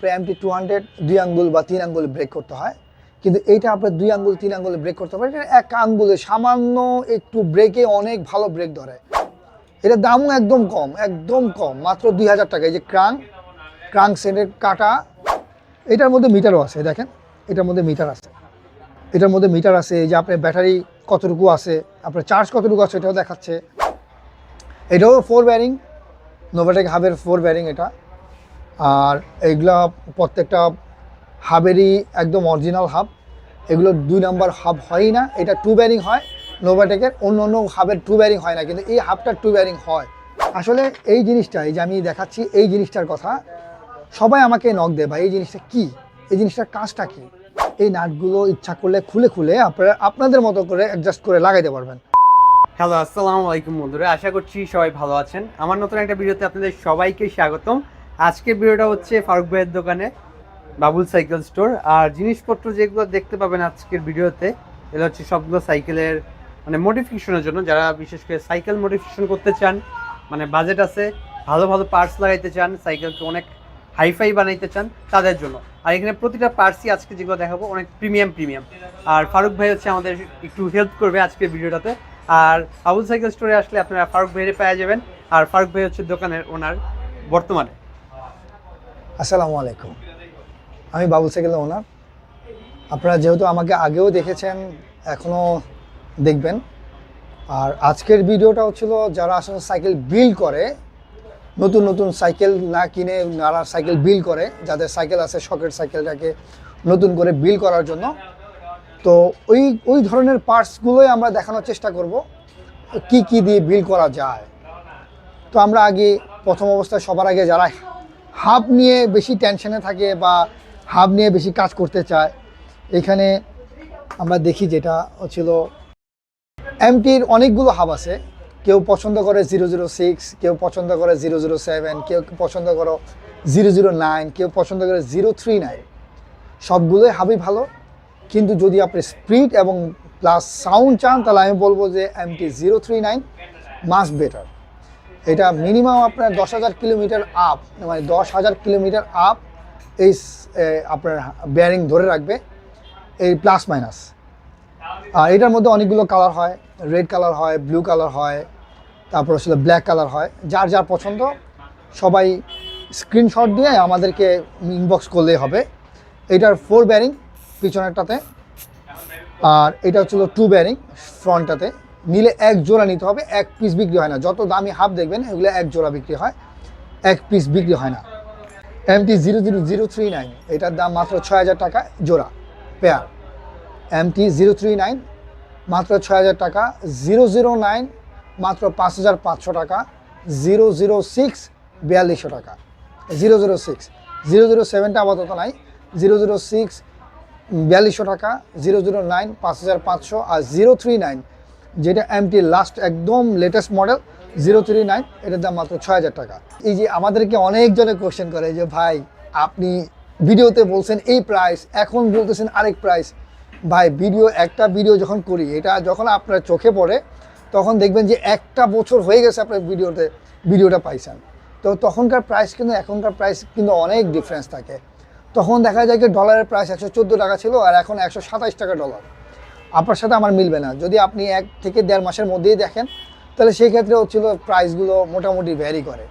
MT200 2 আঙ্গুল বা 3 আঙ্গুলে ব্রেক করতে হয়, কিন্তু এইটা আপনার 2 আঙ্গুল 3 আঙ্গুলে ব্রেক করতে পারে। এটা এক আঙ্গুলে সামান্য একটু ব্রেকে অনেক ভালো ব্রেক ধরে। এটার দামও একদম কম, মাত্র 2000 টাকা। এই যে ক্রাঙ্ক সেটের কাটা, এটার মধ্যে মিটারও আছে। দেখেন, এটার মধ্যে মিটার আছে, এই যে আপনার ব্যাটারি কতটুকু আছে, আপনার চার্জ কতটুকু আছে এটাও দেখাচ্ছে। এটাও 4 ব্যারিং, নোভাটেক হাবের 4 ব্যারিং এটা। আর এইগুলা প্রত্যেকটা হাবেরই একদম অরিজিনাল হাব। এগুলো 2 নাম্বার হাব হয়ই না, এটা 2 ব্যারিং হয়। নোভাটেকের অন্য হাবের 2 ব্যারিং হয় না, কিন্তু এই হাবটা 2 ব্যারিং হয়। আসলে এই জিনিসটা, এই যে আমি দেখাচ্ছি এই জিনিসটার কথা, সবাই আমাকে নক দেয়, ভাই এই জিনিসটা কি, এই জিনিসটার কাজটা কি। এই নাটগুলো ইচ্ছা করলে খুলে আপনারা আপনাদের মতো করে অ্যাডজাস্ট করে লাগাইতে পারবেন। হ্যালো, আসসালামু আলাইকুম বন্ধুরা, আশা করছি সবাই ভালো আছেন। আমার নতুন একটা ভিডিওতে আপনাদের সবাইকে স্বাগতম। আজকের ভিডিওটা হচ্ছে ফারুক ভাইয়ের দোকানে, বাবুল সাইকেল স্টোর। আর জিনিসপত্র যেগুলো দেখতে পাবেন আজকের ভিডিওতে, এগুলো হচ্ছে সবগুলো সাইকেলের মানে মডিফিকেশনের জন্য, যারা বিশেষ করে সাইকেল মডিফিকেশন করতে চান, মানে বাজেট আছে, ভালো পার্টস লাগাইতে চান, সাইকেলকে অনেক হাইফাই বানাইতে চান, তাদের জন্য। আর এখানে প্রতিটা পার্টসই আজকে যেগুলো দেখাবো অনেক প্রিমিয়াম। আর ফারুক ভাই হচ্ছে আমাদের একটু হেল্প করবে আজকের ভিডিওটাতে। আর বাবুল সাইকেল স্টোরে আসলে আপনারা ফারুক ভাইয়ের পেয়ে যাবেন। আর ফারুক ভাই হচ্ছে দোকানের ওনার বর্তমানে। আসসালামু আলাইকুম, আমি বাবুল সাইকেলের ওনার। আপনারা যেহেতু আমাকে আগেও দেখেছেন, এখনও দেখবেন। আর আজকের ভিডিওটা হচ্ছিল যারা আসলে সাইকেল বিল্ড করে, নতুন সাইকেল না কিনে যারা সাইকেল বিল্ড করে, যাদের সাইকেল আছে শখের সাইকেলটাকে নতুন করে বিল্ড করার জন্য। তো ওই ধরনের পার্টসগুলোই আমরা দেখানোর চেষ্টা করব, কি দিয়ে বিল্ড করা যায়। তো আমরা আগে প্রথম অবস্থায় সবার আগে যারা হাব নিয়ে বেশি টেনশনে থাকে বা হাব নিয়ে বেশি কাজ করতে চায়, এখানে আমরা দেখি যেটা হচ্ছিল এমটির অনেকগুলো হাব আছে। কেউ পছন্দ করে 006, কেউ পছন্দ করে 007, কেউ পছন্দ করে 009, কেউ পছন্দ করে 039। সবগুলোই হাবই ভালো, কিন্তু যদি আপনি স্পিড এবং প্লাস সাউন্ড চান, তাহলে আমি বলবো যে MT039 মাস্ট বেটার। এটা মিনিমাম আপনার 10,000 কিলোমিটার আপ, মানে 10,000 কিলোমিটার আপ এই আপনার বেয়ারিং ধরে রাখবে, এই প্লাস মাইনাস। আর এটার মধ্যে অনেকগুলো কালার হয়, রেড কালার হয়, ব্লু কালার হয়, তারপর আসলে ব্ল্যাক কালার হয়। যার পছন্দ সবাই স্ক্রিনশট দিয়ে আমাদেরকে ইনবক্স করলেই হবে। এটার 4 ব্যারিং পিছনেরটাতে, আর এটা হচ্ছিল 2 ব্যারিং ফ্রন্টটাতে। নিলে এক জোড়া নিতে হবে, এক পিস বিক্রি হয় না। যত দামি হাব দেখবেন এগুলো এক জোড়া বিক্রি হয়, এক পিস বিক্রি হয় না। MT00039, এটার দাম মাত্র 6,000 টাকা জোড়া পেয়ার। MT039 মাত্র 6,000 টাকা, 009 মাত্র 5,500 টাকা, 006 4200 টাকা, 007টা আপাতত নাই, 006 4200 টাকা, 009 5,500, আর 039 যেটা MT লাস্ট একদম লেটেস্ট মডেল 039, এটার দাম মাত্র 6,000 টাকা। এই যে আমাদেরকে অনেকজনে কোশ্চেন করে যে ভাই আপনি ভিডিওতে বলছেন এই প্রাইস, এখন বলতেছেন আরেক প্রাইস। ভাই একটা ভিডিও যখন করি, এটা যখন আপনার চোখে পড়ে তখন দেখবেন যে একটা বছর হয়ে গেছে আপনার ভিডিওটা পাইছেন। তো তখনকার প্রাইস কিন্তু এখনকার প্রাইস কিন্তু অনেক ডিফারেন্স থাকে। তখন দেখা যায় যে ডলারের প্রাইস 114 টাকা ছিল, আর এখন 127 টাকা ডলার। আপনার সাথে আমার মিলবে না। যদি আপনি 1 থেকে 1.5 মাসের মধ্যেই দেখেন, তাহলে সেই ক্ষেত্রে হচ্ছিল প্রাইসগুলো মোটামুটি ভ্যারি করে।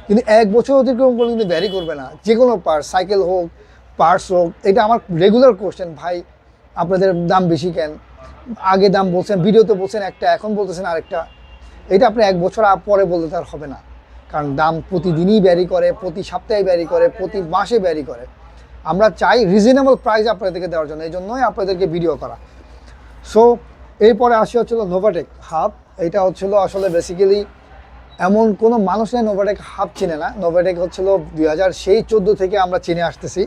কিন্তু 1 বছর অতিক্রম করলে কিন্তু ভ্যারি করবে না। যে কোনো পার্টস, সাইকেল হোক, পার্টস হোক। এটা আমার রেগুলার কোশ্চেন, ভাই আপনাদের দাম বেশি কেন? আগে দাম বলছেন, ভিডিওতে বলছেন একটা, এখন বলতেছেন আরেকটা। এটা আপনি 1 বছর পরে বলতে তার হবে না, কারণ দাম প্রতিদিনই ভ্যারি করে, প্রতি সপ্তাহে ভ্যারি করে, প্রতি মাসে ভ্যারি করে। আমরা চাই রিজনেবল প্রাইস আপনাদেরকে দেওয়ার জন্য, এই জন্যই আপনাদেরকে ভিডিও করা। সো এরপরে আসি হচ্ছিলো নোভাটেক হাব। এটা হচ্ছিলো আসলে বেসিক্যালি এমন কোনো মানুষ নেই নোভাটেক হাব চিনে না। নোভাটেক হচ্ছিলো 2014 থেকে আমরা চিনে আসতেছি।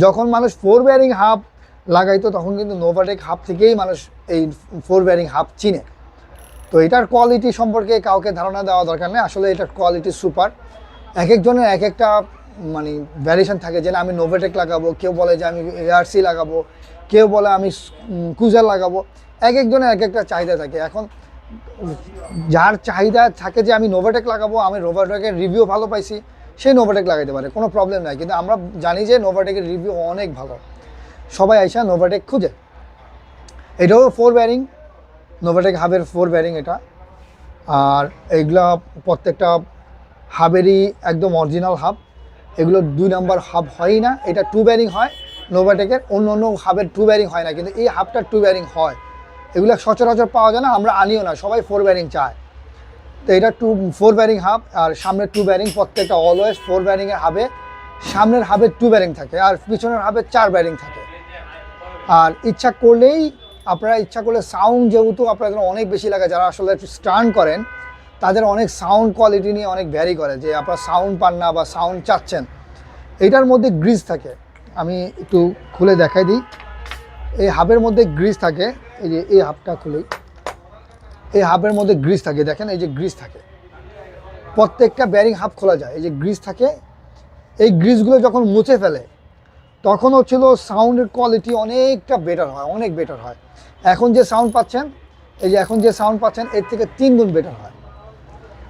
যখন মানুষ 4 ব্যারিং হাব লাগাইতো, তখন কিন্তু নোভাটেক হাব থেকেই মানুষ এই 4 ব্যারিং হাব চিনে। তো এটার কোয়ালিটি সম্পর্কে কাউকে ধারণা দেওয়া দরকার নেই, আসলে এটার কোয়ালিটি সুপার। এক একজনের এক একটা মানে ভ্যারিয়েশন থাকে, যে আমি নোভাটেক লাগাবো, কেউ বলে যে আমি ARC লাগাবো, কেউ বলে আমি ক্রুজার লাগাবো। এক একজনের এক একটা চাহিদা থাকে। এখন যার চাহিদা থাকে যে আমি নোভাটেক লাগাবো, আমি নোভাটেকের রিভিউ ভালো পাইছি, সে নোভাটেক লাগাইতে পারে, কোনো প্রবলেম নাই। কিন্তু আমরা জানি যে নোভাটেকের রিভিউ অনেক ভালো, সবাই আইসা নোভাটেক খুঁজে। এটাও 4 ব্যারিং, নোভাটেক হাবের 4 ব্যারিং এটা। আর এইগুলা প্রত্যেকটা হাবেরই একদম অরিজিনাল হাব, এগুলো 2 নাম্বার হাব হয়ই না। এটা 2 ব্যারিং হয় নোভাটেকের, অন্য অন্য হাবের 2 ব্যারিং হয় না, কিন্তু এই হাবটা 2 ব্যারিং হয়। এগুলো সচরাচর পাওয়া যায় না, আমরা আনিও না, সবাই 4 ব্যারিং চায়। তো এটা 4 ব্যারিং হাব, আর সামনের 2 ব্যারিং, প্রত্যেকটা অলওয়েজ 4 ব্যারিংয়ের হাবে সামনের হাবের 2 ব্যারিং থাকে, আর পিছনের হাবের 4 ব্যারিং থাকে। আর ইচ্ছা করলেই আপনারা ইচ্ছা করলে সাউন্ড, যেহেতু আপনাদের অনেক বেশি লাগে, যারা আসলে স্টার্ন করেন তাদের অনেক সাউন্ড কোয়ালিটি নিয়ে অনেক ভ্যারি করে, যে আপনারা সাউন্ড পান না বা সাউন্ড চাচ্ছেন। এটার মধ্যে গ্রিজ থাকে, আমি একটু খুলে দেখাই দিই। এই হাবের মধ্যে গ্রিজ থাকে, এই যে এই হাবটা খুলেই, এই হাবের মধ্যে গ্রিজ থাকে, দেখেন এই যে গ্রিজ থাকে, প্রত্যেকটা ব্যারিং হাব খোলা যায়, এই যে গ্রিজ থাকে। এই গ্রিজগুলো যখন মুছে ফেলে তখন হচ্ছিল সাউন্ডের কোয়ালিটি অনেকটা বেটার হয়, অনেক বেটার হয়। এখন যে সাউন্ড পাচ্ছেন, এই যে এখন যে সাউন্ড পাচ্ছেন এর থেকে 3 গুণ বেটার হয়।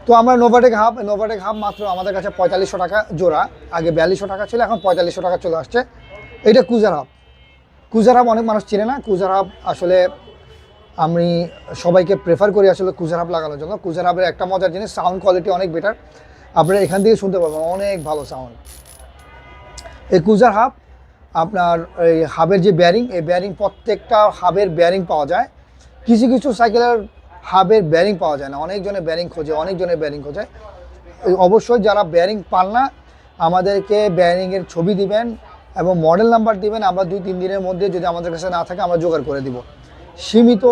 তো আমরা নোভাটেক হাব মাত্র আমাদের কাছে 4500 টাকা জোড়া, আগে 4200 টাকা ছিল, এখন 4500 টাকা চলে আসছে। এটা কুজার হাব অনেক মানুষ চিনে না। কুজার হাব আসলে আমি সবাইকে প্রেফার করি আসলে কুজার হাব লাগানোর জন্য। কুজার হাবের একটা মজার জিনিস, সাউন্ড কোয়ালিটি অনেক বেটার, আপনারা এখান থেকে শুনতে পারবেন অনেক ভালো সাউন্ড। এই কুজার হাব আপনার এই হাবের যে ব্যারিং, এই ব্যারিং প্রত্যেকটা হাবের ব্যারিং পাওয়া যায়। কিছু কিছু সাইকেলের হাবের ব্যারিং পাওয়া যায় না, অনেকজনের ব্যারিং খোঁজে। অবশ্যই যারা ব্যারিং পান না আমাদেরকে ব্যারিংয়ের ছবি দিবেন এবং মডেল নাম্বার দিবেন, আমরা 2-3 দিনের মধ্যে যদি আমাদের কাছে না থাকে আমরা জোগাড় করে দিব, সীমিত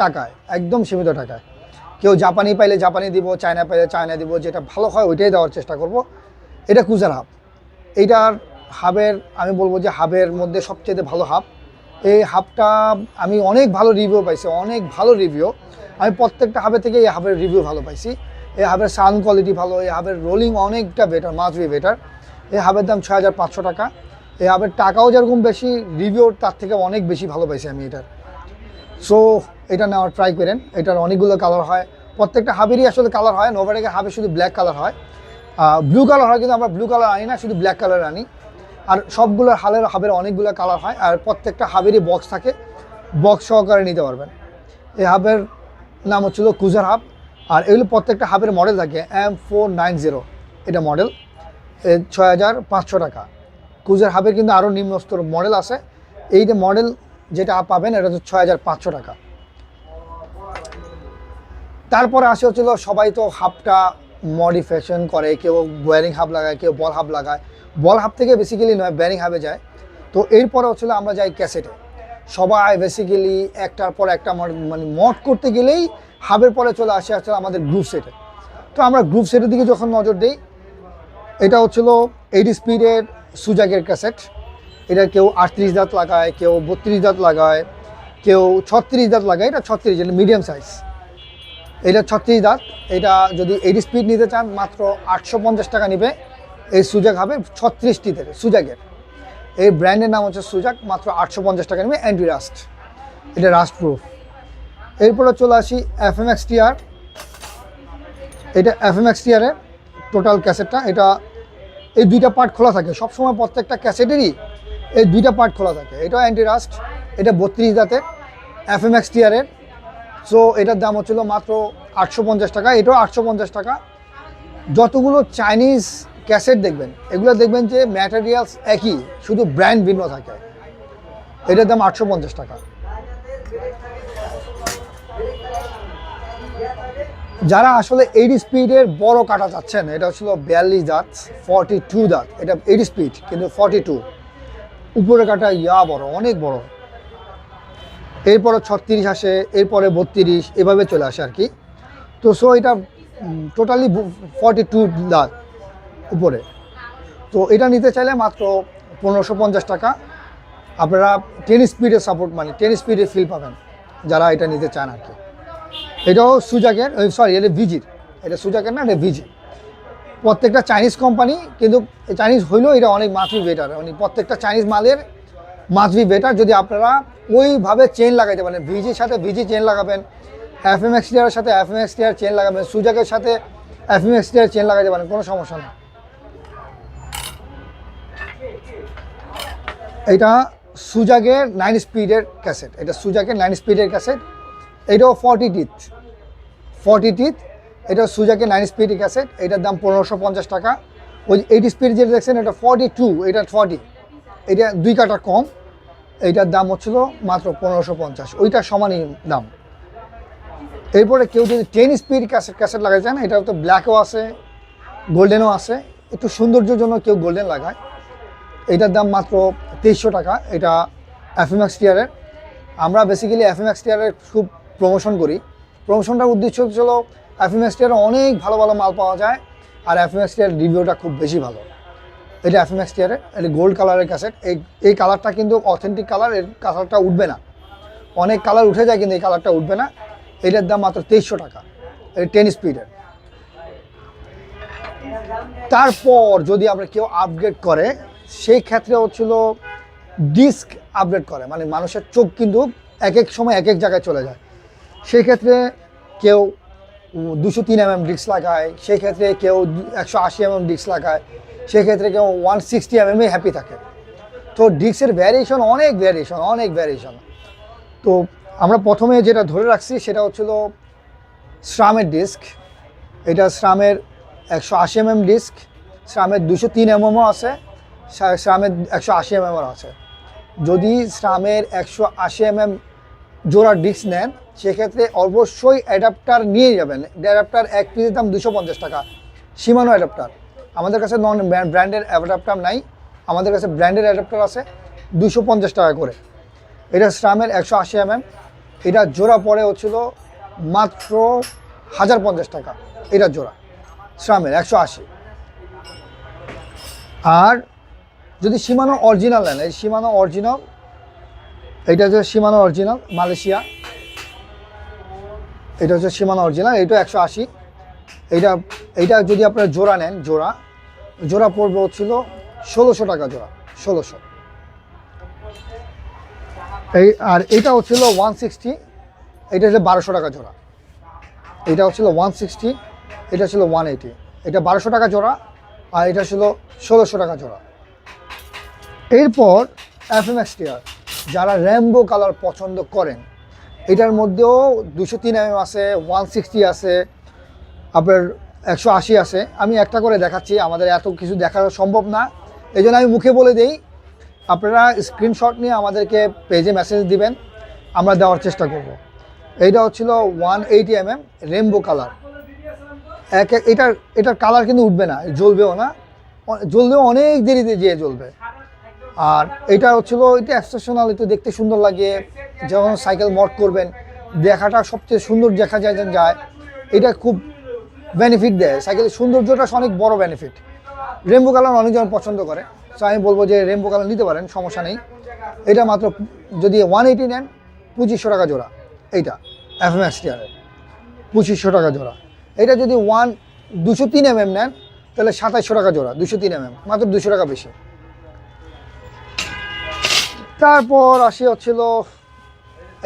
টাকায়, একদম সীমিত টাকায়। কেউ জাপানি পাইলে জাপানি দিব, চায়না পাইলে চায়না দিব, যেটা ভালো হয় ওইটাই দেওয়ার চেষ্টা করব। এটা কুজার হাব, এইটার হাবের আমি বলবো যে হাবের মধ্যে সবচেয়ে ভালো হাব। এই হাবটা আমি অনেক ভালো রিভিউ পাইছি, অনেক ভালো রিভিউ। আমি প্রত্যেকটা হাবের থেকে এই হাবের রিভিউ ভালো পাইছি। এই হাবের সাউন্ড কোয়ালিটি ভালো, এই হাবের রোলিং অনেকটা বেটার, মাস্ট বি বেটার। এই হাবের দাম 6500 টাকা। এই হাবের টাকাও যেরকম বেশি, রিভিউ তার থেকে অনেক বেশি ভালো পাইছি আমি এটার। সো এটা নেওয়ার ট্রাই করেন। এটার অনেকগুলো কালার হয়, প্রত্যেকটা হাবেরই আসলে কালার হয়। নোভাটেকের হাবে শুধু ব্ল্যাক কালার হয়, ব্লু কালার হয়, কিন্তু আমরা ব্লু কালার আনি না, শুধু ব্ল্যাক কালার আনি। আর সবগুলোর হাবের অনেকগুলো কালার হয়, আর প্রত্যেকটা হাবেরই বক্স থাকে, বক্স সহকারে নিতে পারবেন। এই হাবের নাম হচ্ছিল কুজার হাব। আর এগুলো প্রত্যেকটা হাবের মডেল থাকে M490, এটা মডেল, 6500 টাকা। কুজার হাবের কিন্তু আরও নিম্ন স্তর মডেল আছে, এই যে মডেল যেটা পাবেন এটা হচ্ছে 6500 টাকা। তারপরে আসে হচ্ছিল, সবাই তো হাবটা মডিফিকেশন করে, কেউ ব্যারিং হাব লাগায়, কেউ বল হাব লাগায়। বল হাব থেকে বেসিক্যালি নয় ব্যারিং হাবে যায়। তো এরপরে হচ্ছিল আমরা যাই ক্যাসেটে, সবাই বেসিক্যালি একটার পর একটা মানে মড করতে গেলেই হাবের পরে চলে আসে আসলে আমাদের গ্রুপ সেটে। তো আমরা গ্রুপ সেটের দিকে যখন নজর দিই, এটা হচ্ছিল 80 স্পিডের সুজাকের ক্যাসেট। এটা কেউ 38 দাঁত লাগায়, কেউ 32 দাঁত লাগায়, কেউ 36 দাঁত লাগায়। এটা 36, এটা মিডিয়াম সাইজ, এটা 36 দাঁত। এটা যদি 80 স্পিড নিতে চান মাত্র 850 টাকা নেবে। এই সুজাক হবে 36টিতে সুজাকের, এই ব্র্যান্ডের নাম হচ্ছে সুজাক, মাত্র 850 টাকা নেবে, অ্যান্টি রাস্ট, এটা রাস্ট প্রুফ। এরপরে চলে আসি FMXTR। এটা FMXTR-এর টোটাল ক্যাসেটটা, এটা এই 2টা পার্ট খোলা থাকে সবসময়, প্রত্যেকটা ক্যাসেটেরই এই 2টা পার্ট খোলা থাকে। এটা অ্যান্টি রাস্ট, এটা 32 দাঁতের FMXTR-এর। সো এটার দাম হচ্ছিল মাত্র 850 টাকা, এটাও 850 টাকা। যতগুলো চাইনিজ ক্যাসেট দেখবেন, এগুলো দেখবেন যে ম্যাটেরিয়ালস একই, শুধু ব্র্যান্ড ভিন্ন থাকে। এটার দাম 850 টাকা। যারা আসলে 80 স্পিডের বড় কাটা চাচ্ছেন, এটা হচ্ছিল 42 দাঁত, 42 দাঁত। এটা 80 স্পিড কিন্তু 42, উপরে কাটা বড়, অনেক বড়। এরপরে 36 আসে, এরপরে 32, এভাবে চলে আসে আর কি। তো সো এটা টোটালি 42 দাঁত উপরে। তো এটা নিতে চাইলে মাত্র 1550 টাকা। আপনারা 10 স্পিডের সাপোর্ট, মানে 10 স্পিডের ফিল পাবেন যারা এটা নিতে চান আর কি। এটাও সুজাকের, সরি এটা ভিজির, এটা সুজাকের না, এটা ভিজি। প্রত্যেকটা চাইনিজ কোম্পানি, কিন্তু চাইনিজ হইলেও এটা অনেক মাস্ট বি বেটার, মানে প্রত্যেকটা চাইনিজ মালের মাস্ট বি বেটার। যদি আপনারা ওইভাবে চেন লাগাইতে পারেন, ভিজির সাথে ভিজি চেন লাগাবেন, FMXTR-এর সাথে FMXTR চেন লাগাবেন, সুজাকের সাথে FMXTR চেন লাগাইতে পারেন, কোনো সমস্যা নেই। এটা সুজাগের 9 স্পিডের ক্যাসেট, এটা সুজাগের 9 স্পিডের ক্যাসেট, এটাও 40 টিথ, এটা সুজাগের 9 স্পিডের ক্যাসেট, এটার দাম 1550 টাকা। ওই 8 স্পিড যেটা দেখছেন এটা 42, এটা 40, এটা 2 কাটা কম, এইটার দাম হচ্ছিল মাত্র 1550, ওইটার সমানই দাম। এরপরে কেউ যদি 10 স্পিড ক্যাসেট লাগাই চান, এটা তো ব্ল্যাকও আছে, গোল্ডেনও আছে, একটু সৌন্দর্যের জন্য কেউ গোল্ডেন লাগায়, এটার দাম মাত্র 2300 টাকা। এটা এফএমএক্স টিয়ারের, আমরা বেসিক্যালি এফএমএক্স টিয়ারের খুব প্রমোশন করি। প্রমোশনটার উদ্দেশ্য ছিল এফএমএক্স টিয়ারে অনেক ভালো ভালো মাল পাওয়া যায়, আর এফএমএক্স টিয়ার রিভিউটা খুব বেশি ভালো। এটা এফএমএক্স টিয়ারের, এটা গোল্ড কালারের ক্যাসেট, এই কালারটা কিন্তু অথেন্টিক কালার, এর কালারটা উঠবে না, অনেক কালার উঠে যায় কিন্তু এই কালারটা উঠবে না। এটার দাম মাত্র 2300 টাকা, এটা 10 স্পিডের। তারপর যদি আমরা কেউ আপগ্রেড করে, সেই ক্ষেত্রে হচ্ছিল ডিস্ক আপগ্রেড করে, মানে মানুষের চোখ কিন্তু এক এক সময় এক এক জায়গায় চলে যায়, সেই ক্ষেত্রে কেউ 203 mm ডিস্ক লাগায়, সেই ক্ষেত্রে কেউ 180 mm ডিস্ক লাগায়, সেক্ষেত্রে কেউ 160 mm হ্যাপি থাকে। তো ডিস্কের ভ্যারিয়েশন অনেক ভ্যারিয়েশন। তো আমরা প্রথমে যেটা ধরে রাখছি সেটা হচ্ছিল SRAM-এর ডিস্ক, এটা SRAM-এর 180 mm ডিস্ক, SRAM-এর 203 mm আছে, SRAM-এর 180 mm আছে। যদি SRAM-এর 180 mm জোড়া ডিস্ক নেন, সেক্ষেত্রে অবশ্যই অ্যাডাপ্টার নিয়ে যাবেন। অ্যাডাপ্টার এক পিসের দাম 250 টাকা, শিমানো অ্যাডাপ্টার। আমাদের কাছে নন ব্র্যান্ডের অ্যাডাপ্টার নাই, আমাদের কাছে ব্র্যান্ডের অ্যাডাপ্টার আছে 250 টাকা করে। এটা SRAM-এর 180 mm, এটা জোড়া পড়ে হচ্ছিল মাত্র 1050 টাকা, এটা জোড়া SRAM-এর 180। আর যদি শিমানো অরিজিনাল নেন, এই শিমানো অরিজিনাল, এটা হচ্ছে শিমানো অরিজিনাল মালয়েশিয়া, এটা হচ্ছে শিমানো অরিজিনাল, এটা 180। এইটা যদি আপনারা জোড়া নেন, জোড়া পড়বে হচ্ছিল 1600 টাকা জোড়া, 1600। আর এটা হচ্ছিল 160, এটা হচ্ছে 1200 টাকা জোড়া। এটা হচ্ছিল 160, এটা ছিল 180, এটা 1200 টাকা জোড়া, আর এটা ছিল 1600 টাকা জোড়া। এরপর এফএমএক্স টিয়ার, যারা র্যাম্বো কালার পছন্দ করেন, এটার মধ্যেও 203 mm আছে, 160 আছে, আপনার 180 আছে। আমি একটা করে দেখাচ্ছি, আমাদের এত কিছু দেখা সম্ভব না, এই জন্য আমি মুখে বলে দিই। আপনারা স্ক্রিনশট নিয়ে আমাদেরকে পেজে মেসেজ দিবেন, আমরা দেওয়ার চেষ্টা করব। এইটা হচ্ছিল 180 mm রেমবো কালার। এটার কালার কিন্তু উঠবে না, জ্বলবেও না, জ্বললেও অনেক দেরিতে যেয়ে জ্বলবে। আর এটা হচ্ছিল, এটা এক্সেপশনাল, একটু দেখতে সুন্দর লাগে, যখন সাইকেল মড করবেন দেখাটা সবচেয়ে সুন্দর দেখা যায়। এটা খুব বেনিফিট দেয়, সাইকেলের সৌন্দর্যটা অনেক বড় বেনিফিট। রেমবো কালার অনেকজন পছন্দ করে, তো আমি বলবো যে রেমবো কালার নিতে পারেন, সমস্যা নেই। এটা মাত্র যদি 180 নেন, 2500 টাকা জোড়া। এইটা এফএমএক্স টিয়ারের 2500 টাকা জোড়া। এটা যদি 203 mm নেন, তাহলে 2700 টাকা জোড়া, 203 mm, মাত্র 200 টাকা বেশি। তারপর আসি হচ্ছিল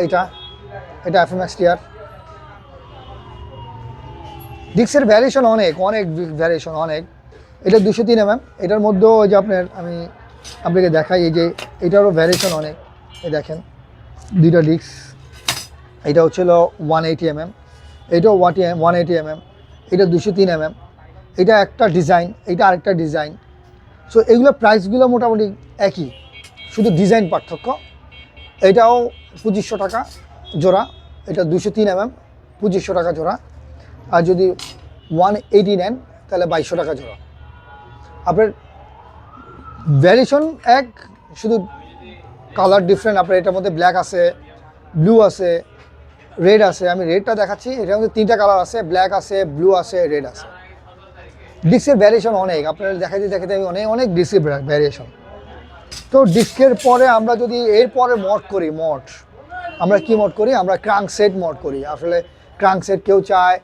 এটা এফএমএক্স টিয়ার। ডিস্কের ভ্যারিয়েশন অনেক ভ্যারিয়েশন অনেক। এটা 203 mm, এটার মধ্যেও ওই যে আমি আপনাকে দেখাই, এই যে এটারও ভ্যারিয়েশন অনেক। এই দেখেন দুইটা ডিস্ক, এটা হচ্ছিল 180 mm, এটাও 180 mm, এটা 203 mm, এটা একটা ডিজাইন, এটা আরেকটা ডিজাইন। সো এগুলো প্রাইসগুলো মোটামুটি একই, শুধু ডিজাইন পার্থক্য। এটাও 2500 টাকা জোড়া, এটা 203 mm, 2500 টাকা জোড়া। আর যদি 180 নেন, তাহলে 2200 টাকা জোড়া। আপনার ভ্যারিয়েশন এক, শুধু কালার ডিফারেন্ট। আপনার এটার মধ্যে ব্ল্যাক আছে, ব্লু আছে, রেড আছে। আমি রেডটা দেখাচ্ছি, এটার মধ্যে 3টা কালার আছে, ব্ল্যাক আছে, ব্লু আছে, রেড আছে। ডিস্কের ভ্যারিয়েশন অনেক, আপনারা দেখাতে আমি অনেক ডিস্কের ভ্যারিয়েশন। তো ডিস্কের পরে আমরা যদি এরপরে মড করি, আমরা কি মড করি, আমরা ক্রাঙ্ক সেট মড করি। আসলে ক্রাঙ্ক সেট কেউ চায়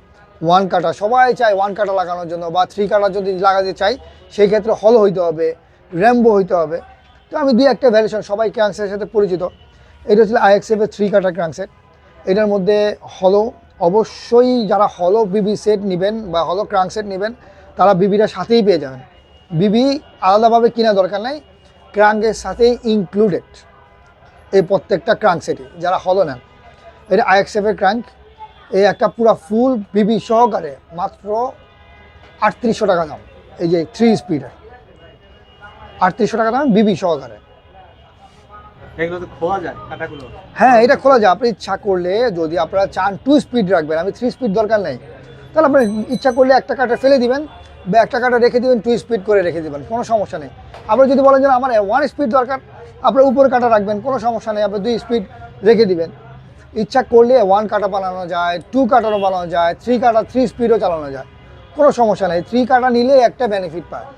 1 কাটা, সবাই চায় 1 কাটা লাগানোর জন্য, বা 3 কাটা যদি লাগাতে চাই, সেই ক্ষেত্রে হল হইতে হবে, র্যাম্বো হইতে হবে। তো আমি 2-1টা ভ্যারিয়েশন, সবাই ক্রাঙ্ক সেটের সাথে পরিচিত। এটা হচ্ছে IXF-এর 3 কাটা ক্রাঙ্ক সেট। এটার মধ্যে হলো, অবশ্যই যারা হলো বিবি সেট নেবেন বা হলো ক্রাঙ্ক সেট নেবেন, তারা বিবিটা সাথেই পেয়ে যাবেন। বিবি আলাদাভাবে কেনা দরকার নাই, ক্রাঙ্কের সাথেই ইনক্লুডেড এই প্রত্যেকটা ক্রাঙ্ক সেটই যারা হলো নেন। এটা IXF-এর ক্রাঙ্ক, এই একটা পুরো ফুল বিবি সহকারে মাত্র 3800 টাকা দাম। এই যে 3 স্পিডের 3800 টাকা দাম বিবি সহকারে। এগুলো তো খোলা যায় কাটাগুলো? হ্যাঁ, এটা খোলা যায়। আপনি ইচ্ছা করলে যদি আপনারা চান 2 স্পিড রাখবেন, আমি 3 স্পিড দরকার নেই, তাহলে আপনি ইচ্ছা করলে একটা কাটা ফেলে দিবেন বা একটা কাটা রেখে দিবেন, 2 স্পিড করে রেখে দিবেন, কোনো সমস্যা নেই। আপনি যদি বলেন যে আমার 1 স্পিড দরকার, আপনার উপরে কাটা রাখবেন, কোনো সমস্যা নেই, আপনি 2 স্পিড রেখে দিবেন। ইচ্ছা করলে 1 কাটা বানানো যায়, 2 কাটারও বানানো যায়, 3 কাটা 3 স্পিডও চালানো যায়, কোনো সমস্যা নেই। 3 কাটা নিলে একটা বেনিফিট পায়।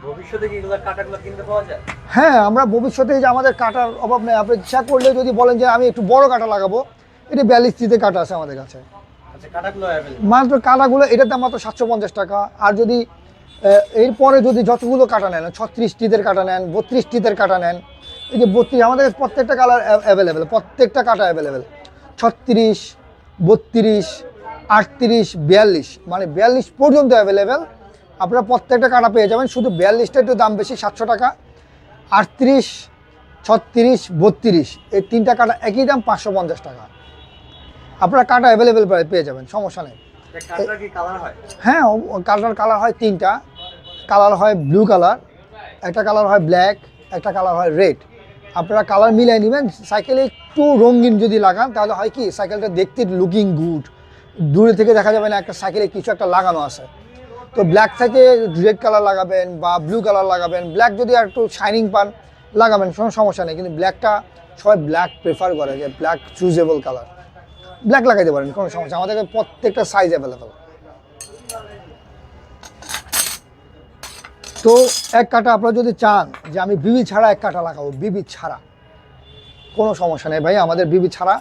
ভবিষ্যতে কি এগুলো কাটাগুলো কিনতে পাওয়া যায়? হ্যাঁ, আমরা ভবিষ্যতে যে আমাদের কাটার অভাব নেই। আপনি ইচ্ছা করলে যদি বলেন যে আমি একটু বড় কাটা লাগাবো, এটা 42 কাটা আছে আমাদের কাছে। আচ্ছা, কাটাগুলো মাত্র কাটাগুলো এটার দাম মাত্র 750 টাকা। আর যদি এরপরে যদি যতগুলো কাটা নেন, 36 কাটা নেন, 32 কাটা নেন, এই যে 32 আমাদের প্রত্যেকটা কালার অ্যাভেলেবেল, প্রত্যেকটা কাটা অ্যাভেলেবেল। 36, 32, 38, 42 মানে 42 পর্যন্ত অ্যাভেলেবেল। আপনারা প্রত্যেকটা কাটা পেয়ে যাবেন। শুধু 42টা একটু দাম বেশি, 700 টাকা। 38, 36, 32 এই 3টা কাটা একই দাম, 550 টাকা। আপনারা কাটা অ্যাভেলেবেল পেয়ে যাবেন, সমস্যা নেই। হ্যাঁ, কালার হয় 3টা কালার হয়। ব্লু কালার, একটা কালার হয় ব্ল্যাক, একটা কালার হয় রেড। আপনারা কালার মিলিয়ে নেবেন। সাইকেলে একটু রঙিন যদি লাগান তাহলে হয় কি, সাইকেলটা দেখতে লুকিং গুড, দূরে থেকে দেখা যাবে না একটা সাইকেলে কিছু একটা লাগানো আছে। তো ব্ল্যাক থেকে রেড কালার লাগাবেন বা ব্লু কালার লাগাবেন। ব্ল্যাক যদি আর একটু শাইনিং পান লাগাবেন, কোনো সমস্যা নেই। কিন্তু ব্ল্যাকটা সবাই ব্ল্যাক প্রেফার করে, যে ব্ল্যাক চুজেবল কালার, ব্ল্যাক লাগাইতে পারেন, কোনো সমস্যা। আমাদের প্রত্যেকটা সাইজ অ্যাভেলেবেল। তো এক কাটা আপনারা যদি চান যে আমি বিবি ছাড়া এক কাটা লাগাবো, বিবি ছাড়া কোনো সমস্যা নেই ভাই। আমাদের বিবি ছাড়া,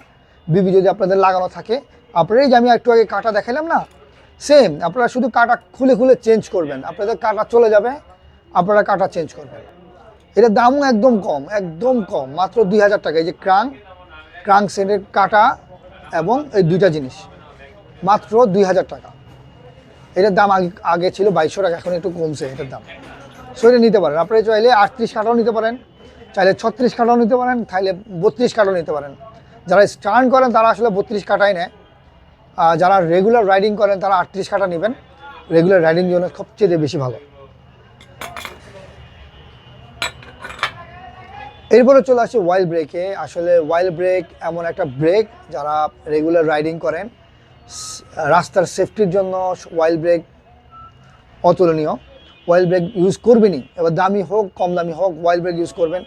বিবি যদি আপনাদের লাগানো থাকে, আপনারাই যে আমি একটু আগে কাটা দেখালাম না, সেম আপনারা শুধু কাটা খুলে খুলে চেঞ্জ করবেন। আপনাদের কাটা চলে যাবে, আপনারা কাটা চেঞ্জ করবেন। এটার দামও একদম কম, একদম কম, মাত্র 2000 টাকা। এই যে ক্রাঙ্ক সেটের কাটা এবং এই 2টা জিনিস মাত্র 2000 টাকা। এটার দাম আগে ছিল 2200 টাকা, এখন একটু কমছে এটার দাম। সো এটা নিতে পারেন। আপনারা চাইলে 38 কাটাও নিতে পারেন, চাইলে 36 কাটাও নিতে পারেন, চাইলে 32 কাটাও নিতে পারেন। যারা স্টার্ন করেন তারা আসলে 32 কাটাই নেয়। যারা রেগুলার রাইডিং করেন তারা 38 কাটা নেবেন। রেগুলার রাইডিং জন্য সবচেয়ে বেশি ভালো। এরপরে চলে আসছে ওয়াইল্ড ব্রেকে। আসলে ওয়াইল্ড ব্রেক এমন একটা ব্রেক, যারা রেগুলার রাইডিং করেন, রাস্তার সেফটির জন্য ওয়াইল্ড ব্রেক অতুলনীয়। ওয়াইল্ড ব্রেক ইউজ করবেনই, এবার দামি হোক কম দামি হোক, ওয়াইল্ড ব্রেক ইউজ করবেন।